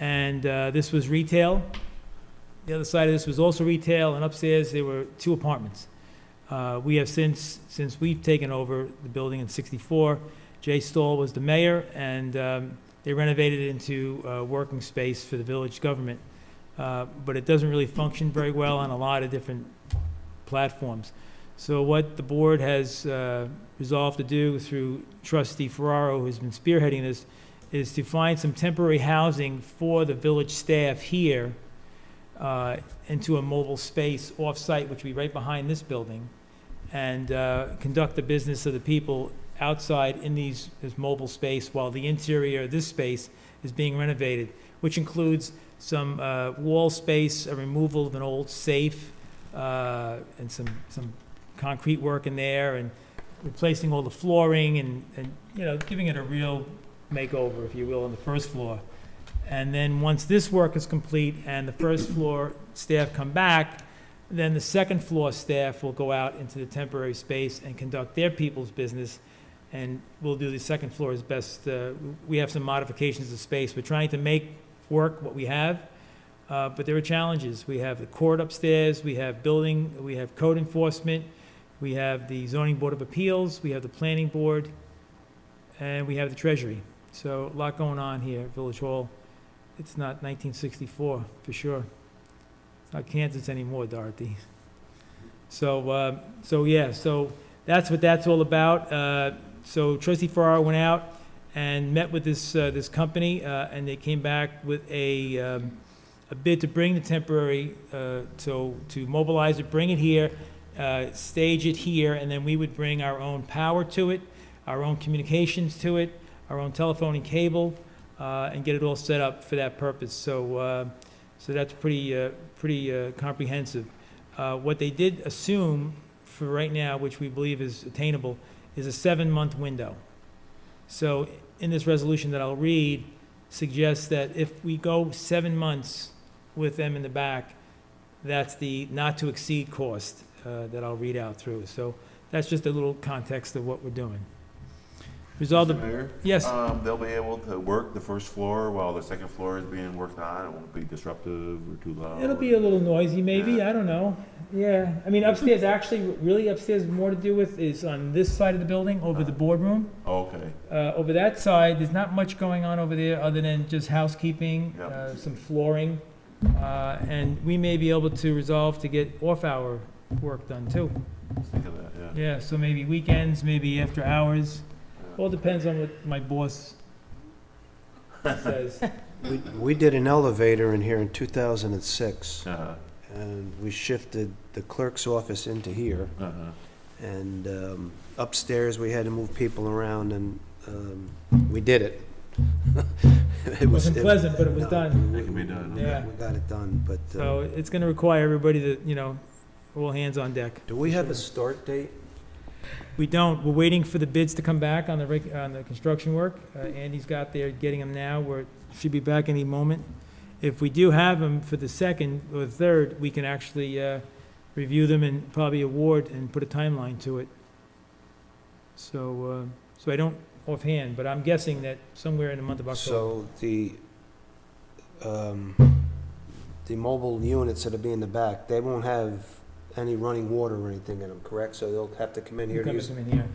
And this was retail. The other side of this was also retail, and upstairs there were 2 apartments. We have since we've taken over the building in '64, Jay Stahl was the mayor, and they renovated it into a working space for the village government. But it doesn't really function very well on a lot of different platforms. So what the board has resolved to do through Trustee Ferraro, who's been spearheading this, is to find some temporary housing for the village staff here into a mobile space off-site, which will be right behind this building, and conduct the business of the people outside in this mobile space while the interior of this space is being renovated, which includes some wall space, a removal of an old safe, and some concrete work in there, and replacing all the flooring, and giving it a real makeover, if you will, on the first floor. And then once this work is complete and the first floor staff come back, then the second floor staff will go out into the temporary space and conduct their people's business, and we'll do the second floor as best. We have some modifications of space. We're trying to make work what we have, but there are challenges. We have the court upstairs, we have building, we have code enforcement, we have the zoning board of appeals, we have the planning board, and we have the treasury. So a lot going on here at Village Hall. It's not 1964, for sure. It's not Kansas anymore, Dorothy. So that's what that's all about. So Trustee Farrar went out and met with this company, and they came back with a bid to bring the temporary, to mobilize it, bring it here, stage it here, and then we would bring our own power to it, our own communications to it, our own telephone and cable, and get it all set up for that purpose. So that's pretty comprehensive. What they did assume for right now, which we believe is attainable, is a 7-month window. So in this resolution that I'll read, suggests that if we go 7 months with them in the back, that's the not-to-exceed cost that I'll read out through. So that's just a little context of what we're doing. Resolve the, Mr. Mayor? yes, They'll be able to work the first floor while the second floor is being worked on. It won't be disruptive or too loud. it'll be a little noisy maybe, I don't know. Yeah, I mean upstairs, actually, really upstairs, more to do with is on this side of the building, over the boardroom. Okay. Over that side, there's not much going on over there other than just housekeeping, Yep. some flooring. And we may be able to resolve to get off-hour work done too. Let's think of that, yeah. Yeah, so maybe weekends, maybe after hours. All depends on what my boss says. We did an elevator in here in 2006, Uh-huh. and we shifted the clerk's office into here. Uh-huh. And upstairs, we had to move people around, and we did it. It wasn't pleasant, but it was no, done. It can be done. we- Yeah. We got it done, but So it's gonna require everybody to, all hands on deck. do we have a start date? We don't, we're waiting for the bids to come back on the construction work. Andy's got there, getting them now, should be back any moment. If we do have them for the second or the third, we can actually review them and probably award and put a timeline to it. So I don't offhand, but I'm guessing that somewhere in the month of October. So the mobile units that'll be in the back, they won't have any running water or anything in them, correct? So they'll have to come in here to use. Come in here.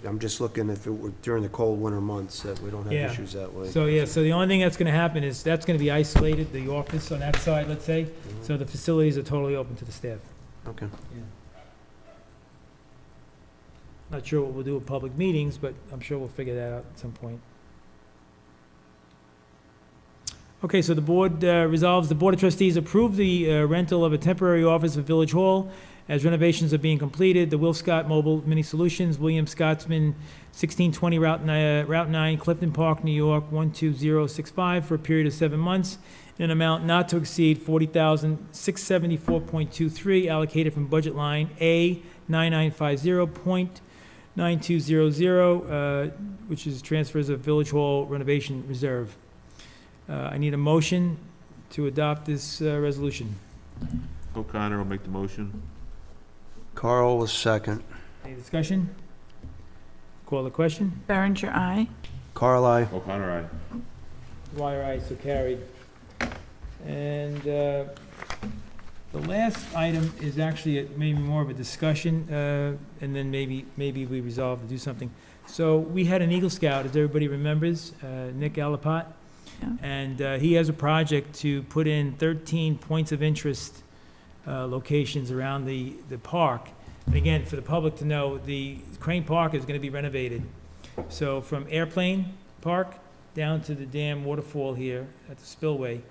I'm just looking if it were during the cold winter months, that we don't Yeah. have issues that way. So, so the only thing that's gonna happen is, that's gonna be isolated, the office on that side, let's say. Mhm. So the facilities are totally open to the staff. Okay. Not sure what we'll do with public meetings, but I'm sure we'll figure that out at some point. Okay, so the board resolves, the Board of Trustees approve the rental of a temporary office at Village Hall as renovations are being completed. The Will Scott Mobile Mini Solutions, William Scotsman, 1620 Route 9, Clifton Park, New York, 12065, for a period of 7 months, in an amount not to exceed $40,674.23, allocated from budget line A 9950.9200, which is transfers of Village Hall renovation reserve. I need a motion to adopt this resolution. O'Connor will make the motion. Carl was second. Any discussion? Call the question. Berenger, aye. Carl, I. O'Connor, aye. Dwyer, aye, so carried. And the last item is actually maybe more of a discussion, and then maybe we resolve to do something. So we had an Eagle Scout, as everybody remembers, Nick Alapot. Yeah. And he has a project to put in 13 points of interest locations around the park. And again, for the public to know, the Crane Park is going to be renovated. So from Airplane Park down to the dam waterfall here at the spillway,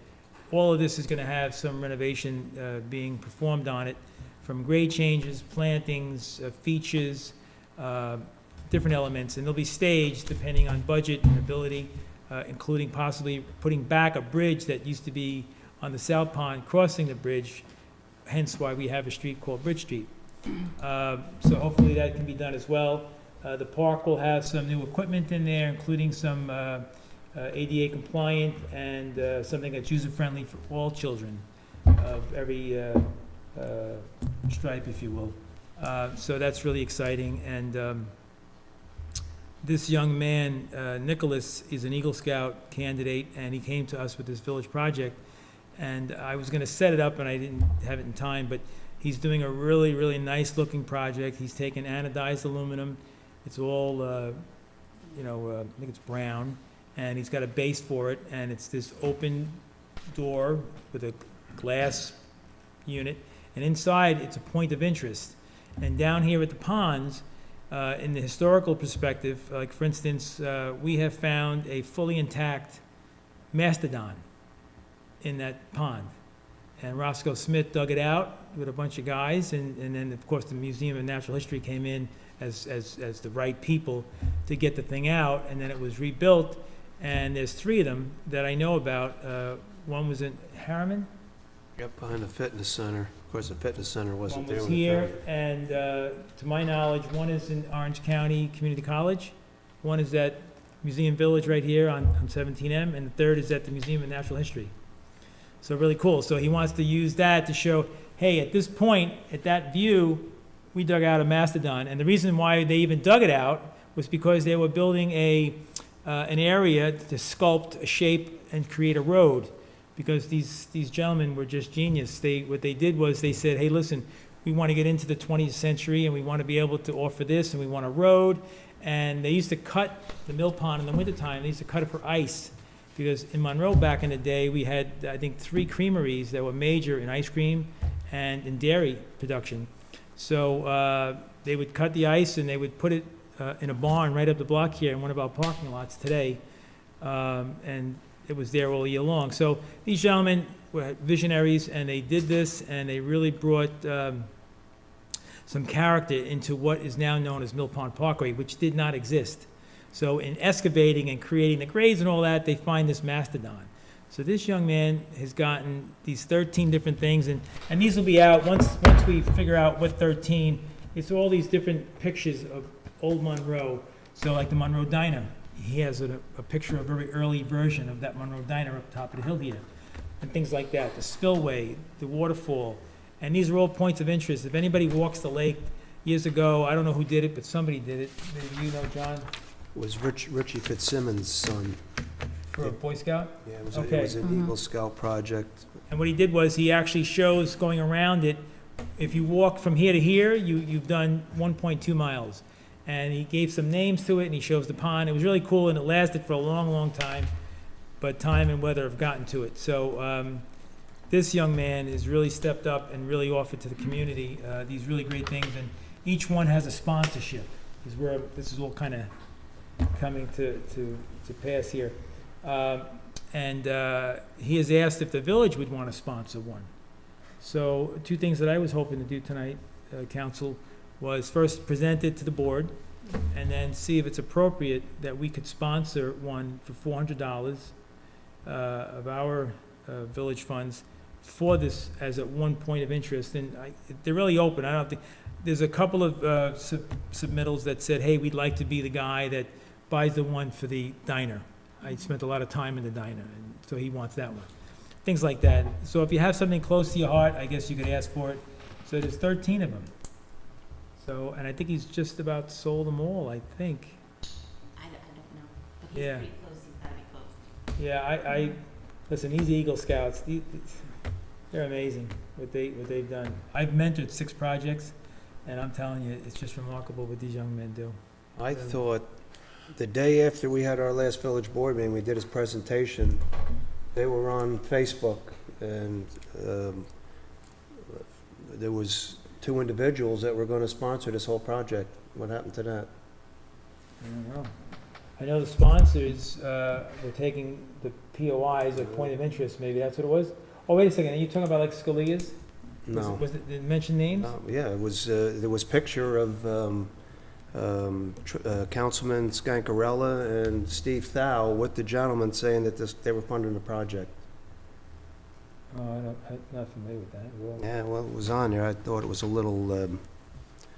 all of this is going to have some renovation being performed on it, from grade changes, plantings, features, different elements. And they'll be staged depending on budget and ability, including possibly putting back a bridge that used to be on the South Pond, crossing the bridge, hence why we have a street called Bridge Street. So hopefully that can be done as well. The park will have some new equipment in there, including some ADA compliant and something that's user-friendly for all children of every stripe, if you will. So that's really exciting. And this young man, Nicholas, is an Eagle Scout candidate, and he came to us with this village project. And I was going to set it up, and I didn't have it in time, but he's doing a really, really nice-looking project. He's taken anodized aluminum. It's all, I think it's brown, and he's got a base for it, and it's this open door with a glass unit, and inside it's a point of interest. And down here at the ponds, in the historical perspective, like for instance, we have found a fully intact mastodon in that pond. And Roscoe Smith dug it out with a bunch of guys, and then of course the Museum of Natural History came in as the right people to get the thing out, and then it was rebuilt. And there's 3 of them that I know about. One was in Harriman, Yep, behind the fitness center. course, the fitness center One wasn't there. was when it here, found it. and to my knowledge, one is in Orange County Community College, one is at Museum Village right here on 17M, and the third is at the Museum of Natural History. So really cool. So he wants to use that to show, hey, at this point, at that view, we dug out a mastodon. And the reason why they even dug it out was because they were building an area to sculpt a shape and create a road. Because these gentlemen were just genius. What they did was they said, hey, listen, we want to get into the 20th century and we want to be able to offer this and we want a road. And they used to cut the mill pond in the wintertime. They used to cut it for ice. Because in Monroe back in the day, we had, I think, 3 creameries that were major in ice cream and in dairy production. So they would cut the ice and they would put it in a barn right up the block here in one of our parking lots today. And it was there all year long. So these gentlemen were visionaries and they did this and they really brought some character into what is now known as Mill Pond Parkway, which did not exist. So in excavating and creating the grades and all that, they find this mastodon. So this young man has gotten these 13 different things, and these will be out once we figure out what 13. It's all these different pictures of old Monroe. So like the Monroe Diner, he has a picture of a very early version of that Monroe Diner up top of the hill here, and things like that. The spillway, the waterfall, and these are all points of interest. If anybody walks the lake years ago, I don't know who did it, but somebody did it. Maybe you know, John. Was Richie Fitzsimmons' son. For a Boy Scout? Yeah, it was, Okay. it was an Eagle Scout project. And what he did was he actually shows going around it. If you walk from here to here, you've done 1.2 miles. And he gave some names to it and he shows the pond. It was really cool and it lasted for a long, long time. But time and weather have gotten to it. So this young man has really stepped up and really offered to the community these really great things. And each one has a sponsorship. Is where this is all kind of coming to pass here. And he has asked if the village would want to sponsor one. So 2 things that I was hoping to do tonight, Council, was first present it to the board and then see if it's appropriate that we could sponsor one for $400 of our village funds for this as at one point of interest. And they're really open. I don't think, there's a couple of submittals that said, hey, we'd like to be the guy that buys the one for the diner. I spent a lot of time in the diner, and so he wants that one. Things like that. So if you have something close to your heart, I guess you could ask for it. So there's 13 of them. So, and I think he's just about sold them all, I think. I don't know, but he's Yeah. pretty close, he's gotta be close. Yeah, listen, these Eagle Scouts, they're amazing, what they've done. I've mentored 6 projects, and I'm telling you, it's just remarkable what these young men do. I thought the day after we had our last village board meeting, we did his presentation, they were on Facebook, and there was 2 individuals that were going to sponsor this whole project. What happened to that? I don't know. I know the sponsors were taking the POIs, a point of interest, maybe that's what it was? Oh, wait a second, are you talking about like Scalia's? No. Was it, did it mention names? Yeah, it was, there was picture of Councilman Scancarella and Steve Thau with the gentleman saying that they were funding the project. Oh, I'm not familiar with that. Well, Yeah, well, it was on there. I thought it was a little,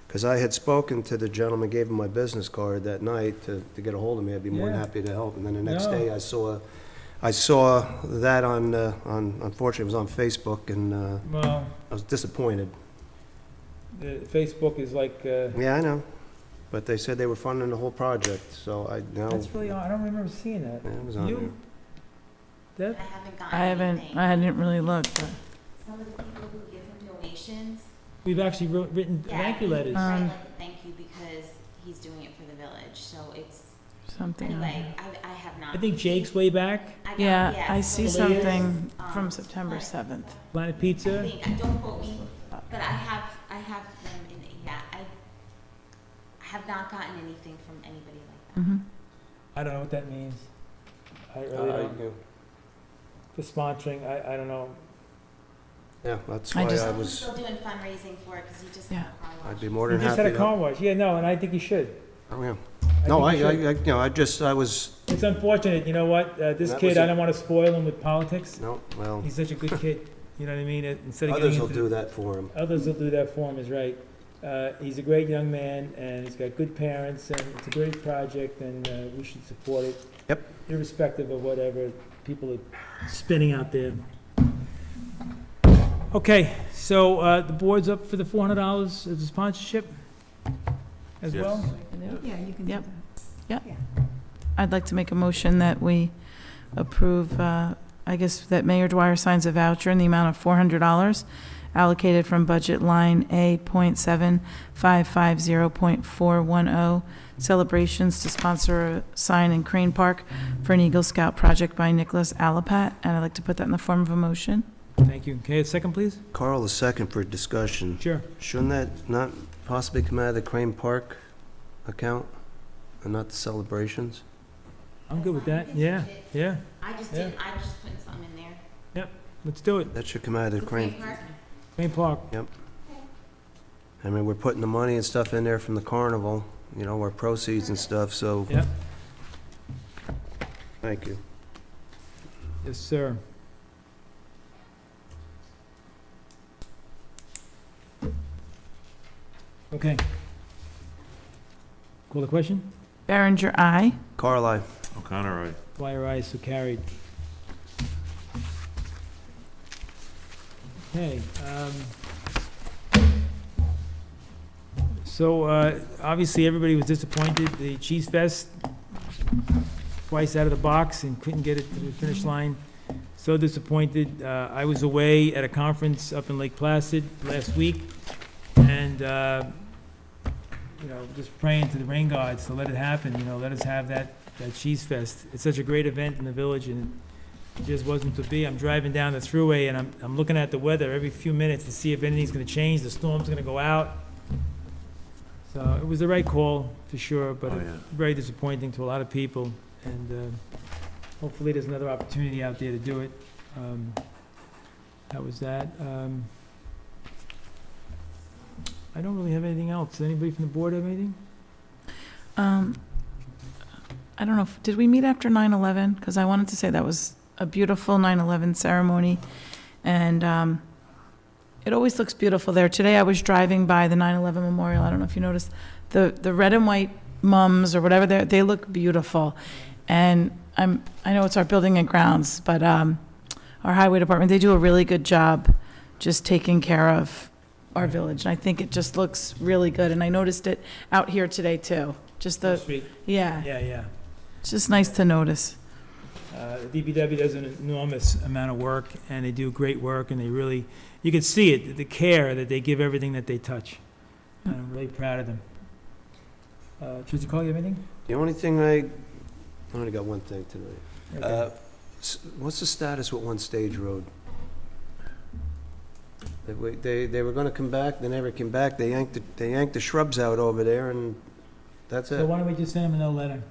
because I had spoken to the gentleman, gave him my business card that night to get a hold of me. I'd be more than Yeah. happy to help. And then the next No. day, I saw that on, unfortunately, it was on Facebook, and Well, I was disappointed. Facebook is like, Yeah, I know. But they said they were funding the whole project, so I know. that's really odd. I don't remember seeing that. Yeah, it was on there. You, Deb? I haven't gotten I haven't, anything. I hadn't really looked, but. Some of the people who give him donations. We've actually written thank you letters. Write like a thank you because he's doing it for the village, so it's, Something on anyway, here. I have not. I think Jake's way back, I got- Yeah, I see so there is, something um, from September but 7th. Planet I Pizza. think, don't quote me, but I have them in, yeah, I have not gotten anything from anybody like that. Mm-hmm. I don't know what that means. I really don't. For sponsoring, I don't know. Yeah, that's I why just- I He's was, still doing fundraising for it because he just Yeah. had a car wash. I'd be more You than just happy had a to car help. wash. Yeah, no, and I think you should. Oh, yeah. I No, think you should. I was, It's unfortunate, you know what, this That kid, was I it. don't want to spoil him with politics. no, well, He's such a good kid, You know what I mean? Instead of Others getting will into do that for him. Others will do that for him, is right. He's a great young man, and he's got good parents, and it's a great project, and we should support it. Yep. Irrespective of whatever people are spinning out there. Okay, so the board's up for the $400 as a sponsorship as Yes. well? Yeah, you can do Yep. that. I'd like to make a motion that we approve, I guess, that Mayor Dwyer signs a voucher in the amount of $400 allocated from budget line A.7550.410, celebrations to sponsor a sign in Crane Park for an Eagle Scout project by Nicholas Alapat, and I'd like to put that in the form of a motion. Thank you. Okay, a second, please? Carl, a second for discussion. Sure. Shouldn't that not possibly come out of the Crane Park account and not the celebrations? I'm good with that. Yeah, yeah. I just Yeah. didn't, I was just putting something in there. Let's do it. That should come out of the Crane. Park? Crane Park. I mean, we're putting the money and stuff in there from the carnival, you know, our proceeds and stuff, so. Yep. Thank you. Yes, sir. Okay. Call the question? Berenger, aye. Carl, I. O'Connor, aye. Dwyer, aye, so carried. Okay, so, obviously, everybody was disappointed. The Cheese Fest, twice out of the box and couldn't get it to the finish line. So disappointed. I was away at a conference up in Lake Placid last week, and, you know, just praying to the rain gods to let it happen, you know, let us have that Cheese Fest. It's such a great event in the village, and it just wasn't to be. I'm driving down the thruway, and I'm looking at the weather every few minutes to see if anything's gonna change, the storm's gonna go out. So it was the right call, for sure, but Oh, yeah. very disappointing to a lot of people, and hopefully there's another opportunity out there to do it. That was that. I don't really have anything else. Does anybody from the board have anything? I don't know, did we meet after 9/11? Because I wanted to say that was a beautiful 9/11 ceremony, and it always looks beautiful there. Today I was driving by the 9/11 memorial. I don't know if you noticed, the red and white mums or whatever, they look beautiful. And I know it's our building and grounds, but our highway department, they do a really good job just taking care of our village. And I think it just looks really good. And I noticed it out here today too. Just Street. yeah, Yeah. it's just nice to notice. DPW does an enormous amount of work, and they do great work, and they really, you can see it, the care that they give everything that they touch. And I'm really proud of them. Trustee Cole, you have anything? The only thing I only got one thing tonight. Okay. What's the status with One Stage Road? They were gonna come back, they never came back. They yanked the shrubs out over there, and that's So it. why don't we just send them another letter?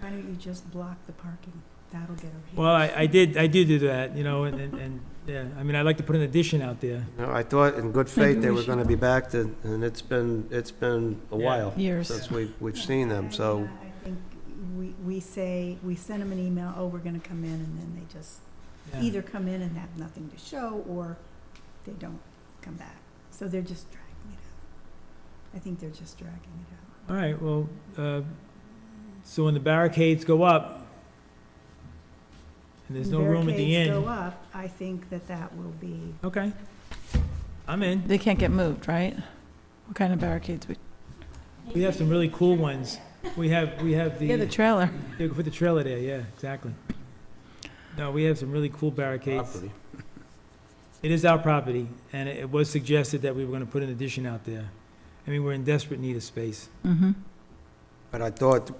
Why don't you just block the parking? That'll get her here. Well, I did do that, you know, and, yeah, I mean, I'd like to put an addition out there. You know, I thought in good Maybe faith they we were should- gonna be back to, and it's been a Yeah. while Years. since we've seen them, so. I think we say, we send them an email, oh, we're gonna come in, and then they just Yeah. either come in and have nothing to show, or they don't come back. So they're just dragging it out. I think they're just dragging it out. All right, well, so when the barricades go up, and there's no room at the Barricades end. go up, I think that will be, Okay. I'm in. They can't get moved, right? What kind of barricades? We have some really cool ones. We have the. Yeah, the trailer. Yeah, put the trailer there, yeah, exactly. No, we have some really cool barricades. Property. It is our property, and it was suggested that we were gonna put an addition out there. I mean, we're in desperate need of space. Mm-hmm. But I thought,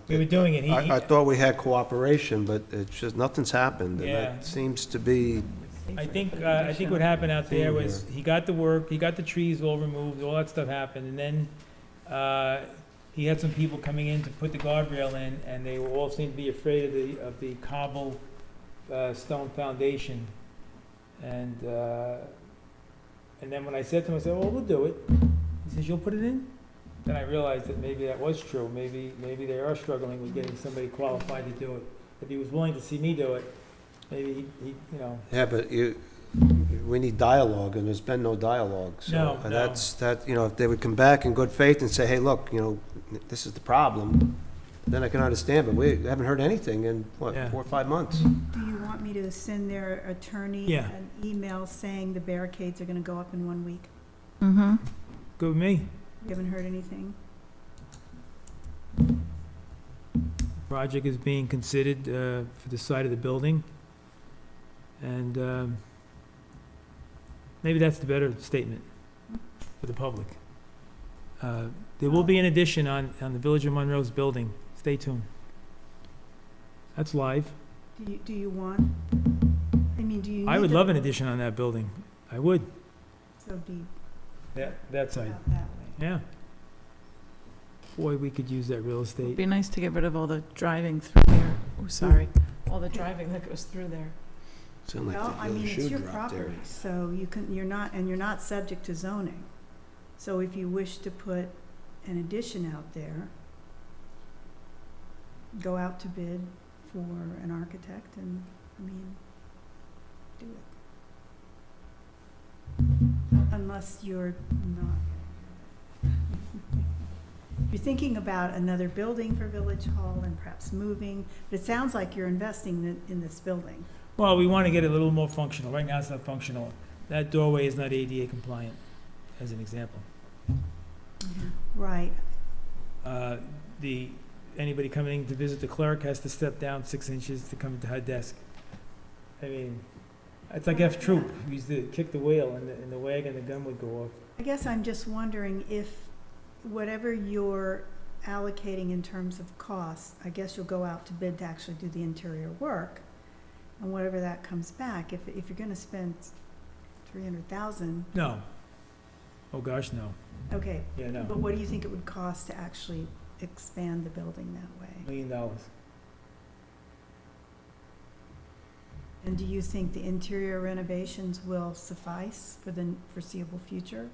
We were doing it, I thought we had cooperation, but it's just, nothing's happened. And Yeah. that seems to be, I think what happened out there was, he got the work, he got the trees all removed, all that stuff happened, and then, he had some people coming in to put the guardrail in, and they all seemed to be afraid of the cobble, stone foundation. And then when I said to him, I said, well, we'll do it. He says, you'll put it in? Then I realized that maybe that was true. Maybe they are struggling with getting somebody qualified to do it. If he was willing to see me do it, Maybe he, you know, Yeah, but we need dialogue, and there's been no dialogue, so. No, and no. That, you know, if they would come back in good faith and say, hey, look, you know, this is the problem, then I can understand, but we haven't heard anything in, what, Yeah. 4 or 5 months? Do you want me to send their attorney Yeah. an email saying the barricades are gonna go up in 1 week? Mm-hmm. good with me. You haven't heard anything? Project is being considered for the side of the building. And maybe that's the better statement for the public. There will be an addition on the Village of Monroe's building. Stay tuned. That's live. Do you want, I mean, do you need I would to- love an addition on that building. I would. So deep That side, out that way. yeah. Boy, we could use that real It'd estate. be nice to get rid of all the driving through there. Oh, sorry. All the driving that goes through there. Sound like Well, the I mean, shoe it's your dropped there. property, so you can, you're not subject to zoning. So if you wish to put an addition out there, go out to bid for an architect and, I mean, do it. Unless you're not. You're thinking about another building for Village Hall and perhaps moving, but it sounds like you're investing in this building. Well, we want to get it a little more functional. Right now, it's not functional. That doorway is not ADA compliant, as an example. Right. Anybody coming to visit the clerk has to step down 6 inches to come into her desk. I mean, it's like F Troop. We used to kick the wheel and the wagon, the gun would go off. I guess I'm just wondering if whatever you're allocating in terms of costs, I guess you'll go out to bid to actually do the interior work. And whatever that comes back, if you're gonna spend 300,000, No. Oh, gosh, no. okay, Yeah, no. but what do you think it would cost to actually expand the building that way? $1 million. And do you think the interior renovations will suffice for the foreseeable future?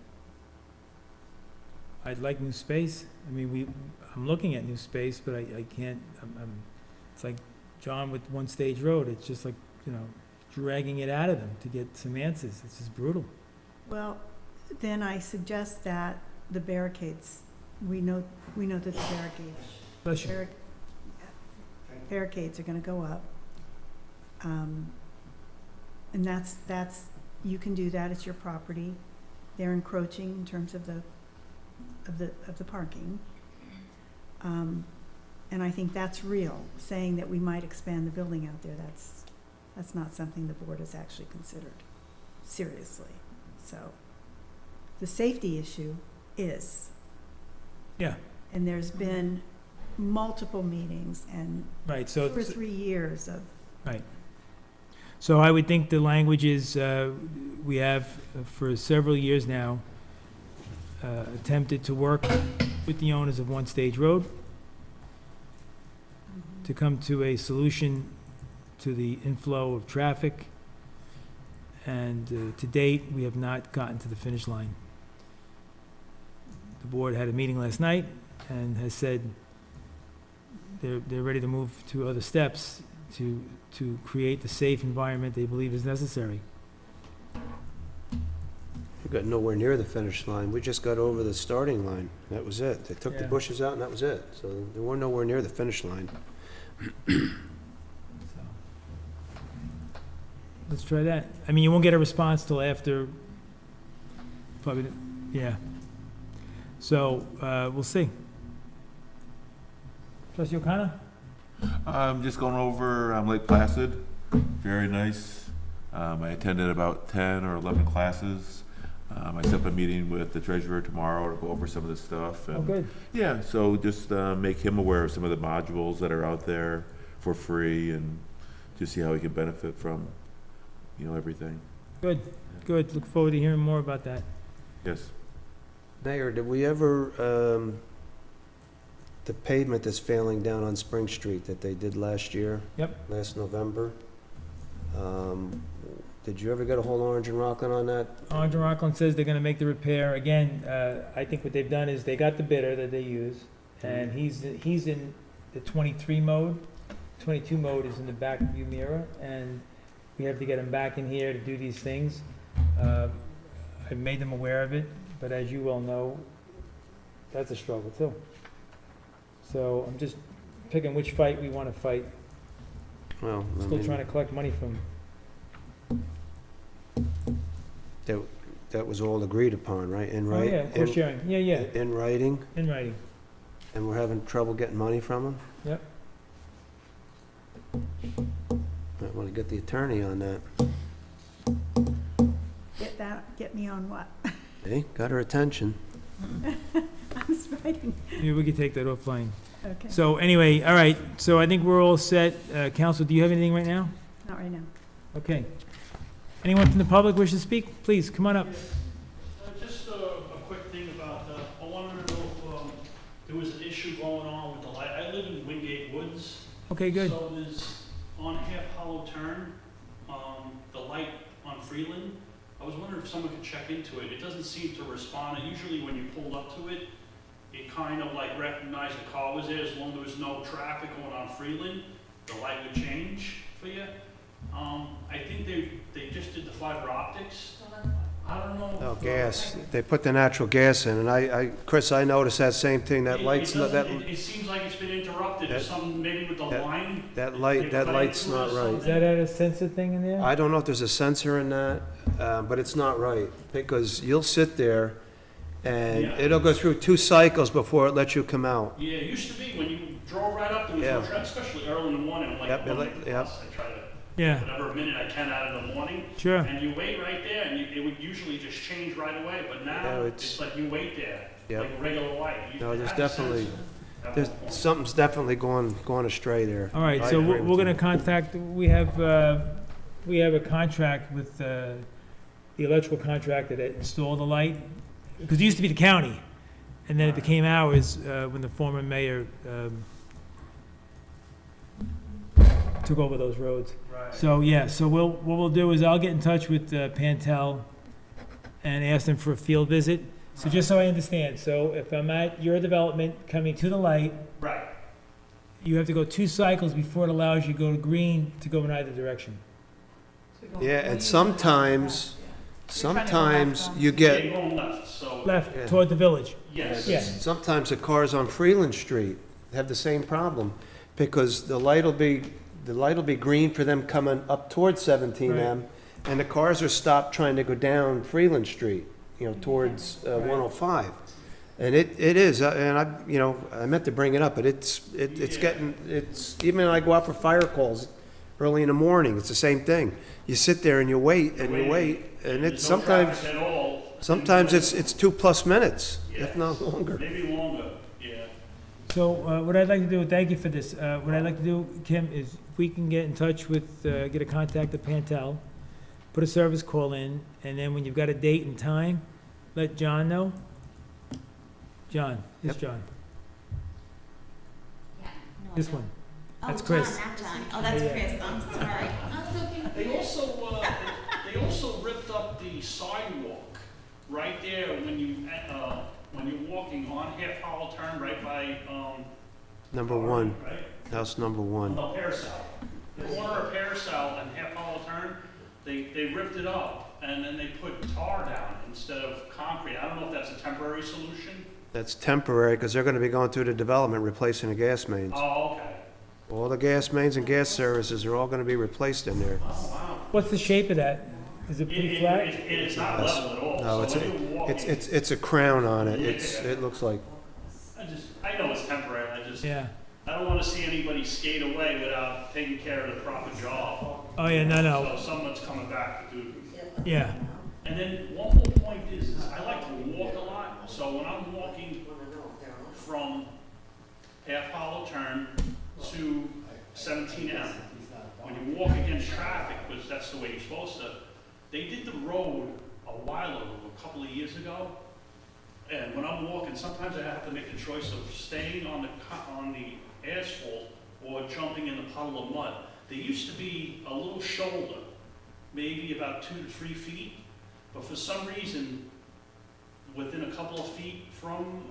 I'd like new space. I mean, I'm looking at new space, but I can't, it's like John with One Stage Road. It's just like, you know, dragging it out of them to get some answers. It's just brutal. Well, then I suggest that the barricades, we know that the Bless you. barricades are gonna go up. And that's, you can do that, it's your property. They're encroaching in terms of the parking. And I think that's real, saying that we might expand the building out there, that's not something the board has actually considered seriously, so. The safety issue is. Yeah. And there's been multiple meetings and Right, 2 or 3 years of, So I would think the language is, we have for several years now attempted to work with the owners of One Stage Road to come to a solution to the inflow of traffic. And to date, we have not gotten to the finish line. The board had a meeting last night and has said they're ready to move to other steps to create the safe environment they believe is necessary. We got nowhere near the finish line. We just got over the starting line. That was it. They took the Yeah. bushes out and that was it. So they were nowhere near the finish line. So, let's try that. I mean, you won't get a response till after, probably, yeah. So, we'll see. Trustee O'Connor? I'm just going over Lake Placid, very nice. I attended about 10 or 11 classes. I set up a meeting with the treasurer tomorrow to go over some of this stuff. Oh, And good. yeah, so just make him aware of some of the modules that are out there for free and just see how he can benefit from, everything. Good, good. Look forward to hearing more about that. Yes. Mayor, did we ever, the pavement that's failing down on Spring Street that they did last year? Yep. Last November? Did you ever get a hold of Orange and Rockland on that? Orange and Rockland says they're gonna make the repair. Again, I think what they've done is they got the bidder that they use, and he's in the 23 mode. 22 mode is in the back view mirror, and we have to get them back in here to do these things. I've made them aware of it, but as you well know, that's a struggle too. So I'm just picking which fight we want to fight. Well, I Still mean, trying to collect money from, that was all agreed upon, right? In oh yeah, cost sharing, yeah, yeah, In writing, in writing, and we're having trouble getting money from them? yep. Might want to get the attorney on that. Get me on what? Hey, got her attention. I'm writing. Maybe we could take that offline. Okay, So anyway, all right, so I think we're all set. Council, do you have anything right now? not right now. Okay. Anyone from the public wish to speak? Please, come on up. Just a quick thing about, I wanted to know if there was an issue going on with the light. I live in Wingate Woods. Okay, good. So there's, on Half Hollow Turn, the light on Freeland, I was wondering if someone could check into it. It doesn't seem to respond. And usually when you pulled up to it, it kind of like recognized the car was there. As long as there was no traffic going on Freeland, the light would change for you. I think they just did the fiber optics. I don't know. Oh, gas. They put the natural gas in, and Chris, I noticed that same thing. That light's not, It seems like it's been interrupted, or That- something maybe with the line. that light's not right. Is that a sensor thing in there? I don't know if there's a sensor in that, but it's not right, because you'll sit there, and Yeah. it'll go through 2 cycles before it lets you come out. Yeah, it used to be when you drove right up, there was no Yeah. traffic, especially early in the morning, like Yep, one yep. plus. I try to, Yeah, whatever minute I can out of the morning. sure. And you wait right there, and it would usually just change right away, but Yeah, now, it's- it's like you wait there, Yep. like a regular light. You No, there's have a definitely, sensor at there's, one point. something's definitely going astray there. All right, I so agree we're with gonna you. contact, we have a contract with the electrical contractor that installed the light, because it used to be the county, and then it became ours when the former mayor took over those roads. Right. So, yeah, so what we'll do is I'll get in touch with Pantel and ask them for a field visit. So just so I understand, so if I'm at your development coming to the light, Right. you have to go 2 cycles before it allows you to go to green to go in either direction. Yeah, and sometimes you Yeah, get, going left, so, Left, Yeah. toward the village. yes. Yeah. sometimes the cars on Freeland Street have the same problem, because the light'll be green for them coming up towards 17M, and the cars are stopped trying to go down Freeland Street, towards 105. And it is, and I meant to bring it up, but it's getting, even when I go out for fire calls early in the morning, it's the same thing. You sit there and you wait, and it's There's no traffic at all. sometimes it's 2+ minutes, if Yes. not longer. Maybe longer, yeah. So what I'd like to do, thank you for this, what I'd like to do, Kim, is if we can get in touch with, get a contact of Pantel, put a service call in, and then when you've got a date and time, let John know. John, this Yep. John, Yeah, no, I this don't. one. Oh, That's John, Chris. not John. Oh, that's Yeah. Chris, I'm sorry. I'm so confused. They also ripped up the sidewalk right there when you're walking on Half Hollow Turn, right by, Number 1, right? house number 1. No, Parasol. The corner of Parasol and Half Hollow Turn, they ripped it up, and then they put tar down instead of concrete. I don't know if that's a temporary solution. That's temporary, because they're gonna be going through the development, replacing the gas mains. Oh, okay. All the gas mains and gas services are all gonna be replaced in there. Oh, wow. What's the shape of that? Is it pretty flat? It's not level at all. No, So when you're walking, it's a crown on it. It looks like, I know it's temporary, Yeah. I don't want to see anybody skate away without taking care of the proper job. Oh, yeah, no, So someone's coming back to do. yeah. And then one more point is I like to walk a lot, so when I'm walking from Half Hollow Turn to 17M, when you walk against traffic, because that's the way you're supposed to, they did the road a while ago, a couple of years ago, and when I'm walking, sometimes I have to make a choice of staying on the asphalt or jumping in the puddle of mud. There used to be a little shoulder, maybe about 2 to 3 feet, but for some reason, within a couple of feet from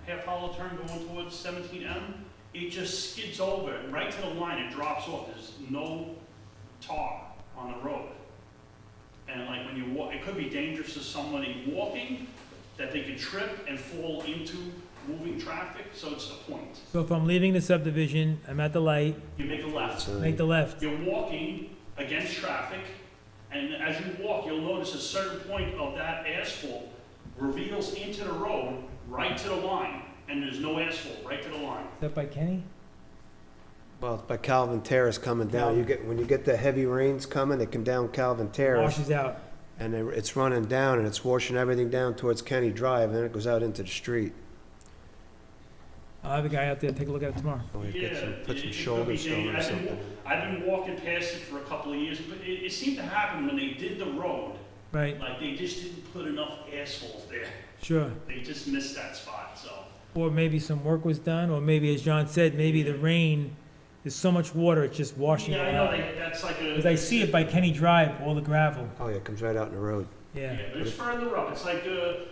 Half Hollow Turn going towards 17M, it just skids over, and right to the line, it drops off. There's no tar on the road. And like when you walk, it could be dangerous to somebody walking, that they could trip and fall into moving traffic, so it's a point. So if I'm leaving the subdivision, I'm at the light, You make a left. make the left. You're walking against traffic, and as you walk, you'll notice a certain point of that asphalt reveals into the road, right to the line, and there's no asphalt, right to the line. Is that by Kenny? Well, it's by Calvin Terrace coming down. When you get the heavy rains coming, they come down Calvin Terrace, Washes out. and it's running down, and it's washing everything down towards Kenny Drive, and then it goes out into the street. I'll have a guy out there take a look at it tomorrow. Or you get some, put it some could shoulder be stone or dangerous. something. I've been walking past it for a couple of years, but it seemed to happen when they did the road, Right, like they just didn't put enough asphalt there. sure. They just missed that spot, so. Or maybe some work was done, or maybe, as John said, maybe the rain, there's so much water, it's just washing Yeah, I it know, out. that's like a. Because I see it by Kenny Drive, all the gravel, Oh, yeah, it comes right out in the road. yeah. Yeah, but it's further up. It's like,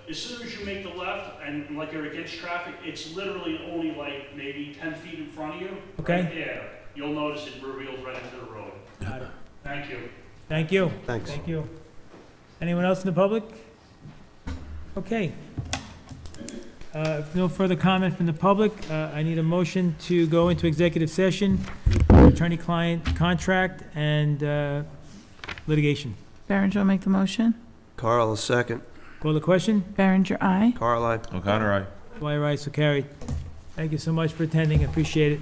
as soon as you make the left and like you're against traffic, it's literally only like maybe 10 feet in front of you. Okay. Right there. You'll notice it reveals right into the road. Got it. Thank you. Thank you. Thanks. Thank you. Anyone else in the public? Okay. If no further comment from the public, I need a motion to go into executive session, attorney-client contract, and litigation. Berenger will make the motion. Carl, a second. Call the question? Berenger, aye. Carl, aye. O'Connor, aye. Dwyer, aye, so carried. Thank you so much for attending, appreciate it.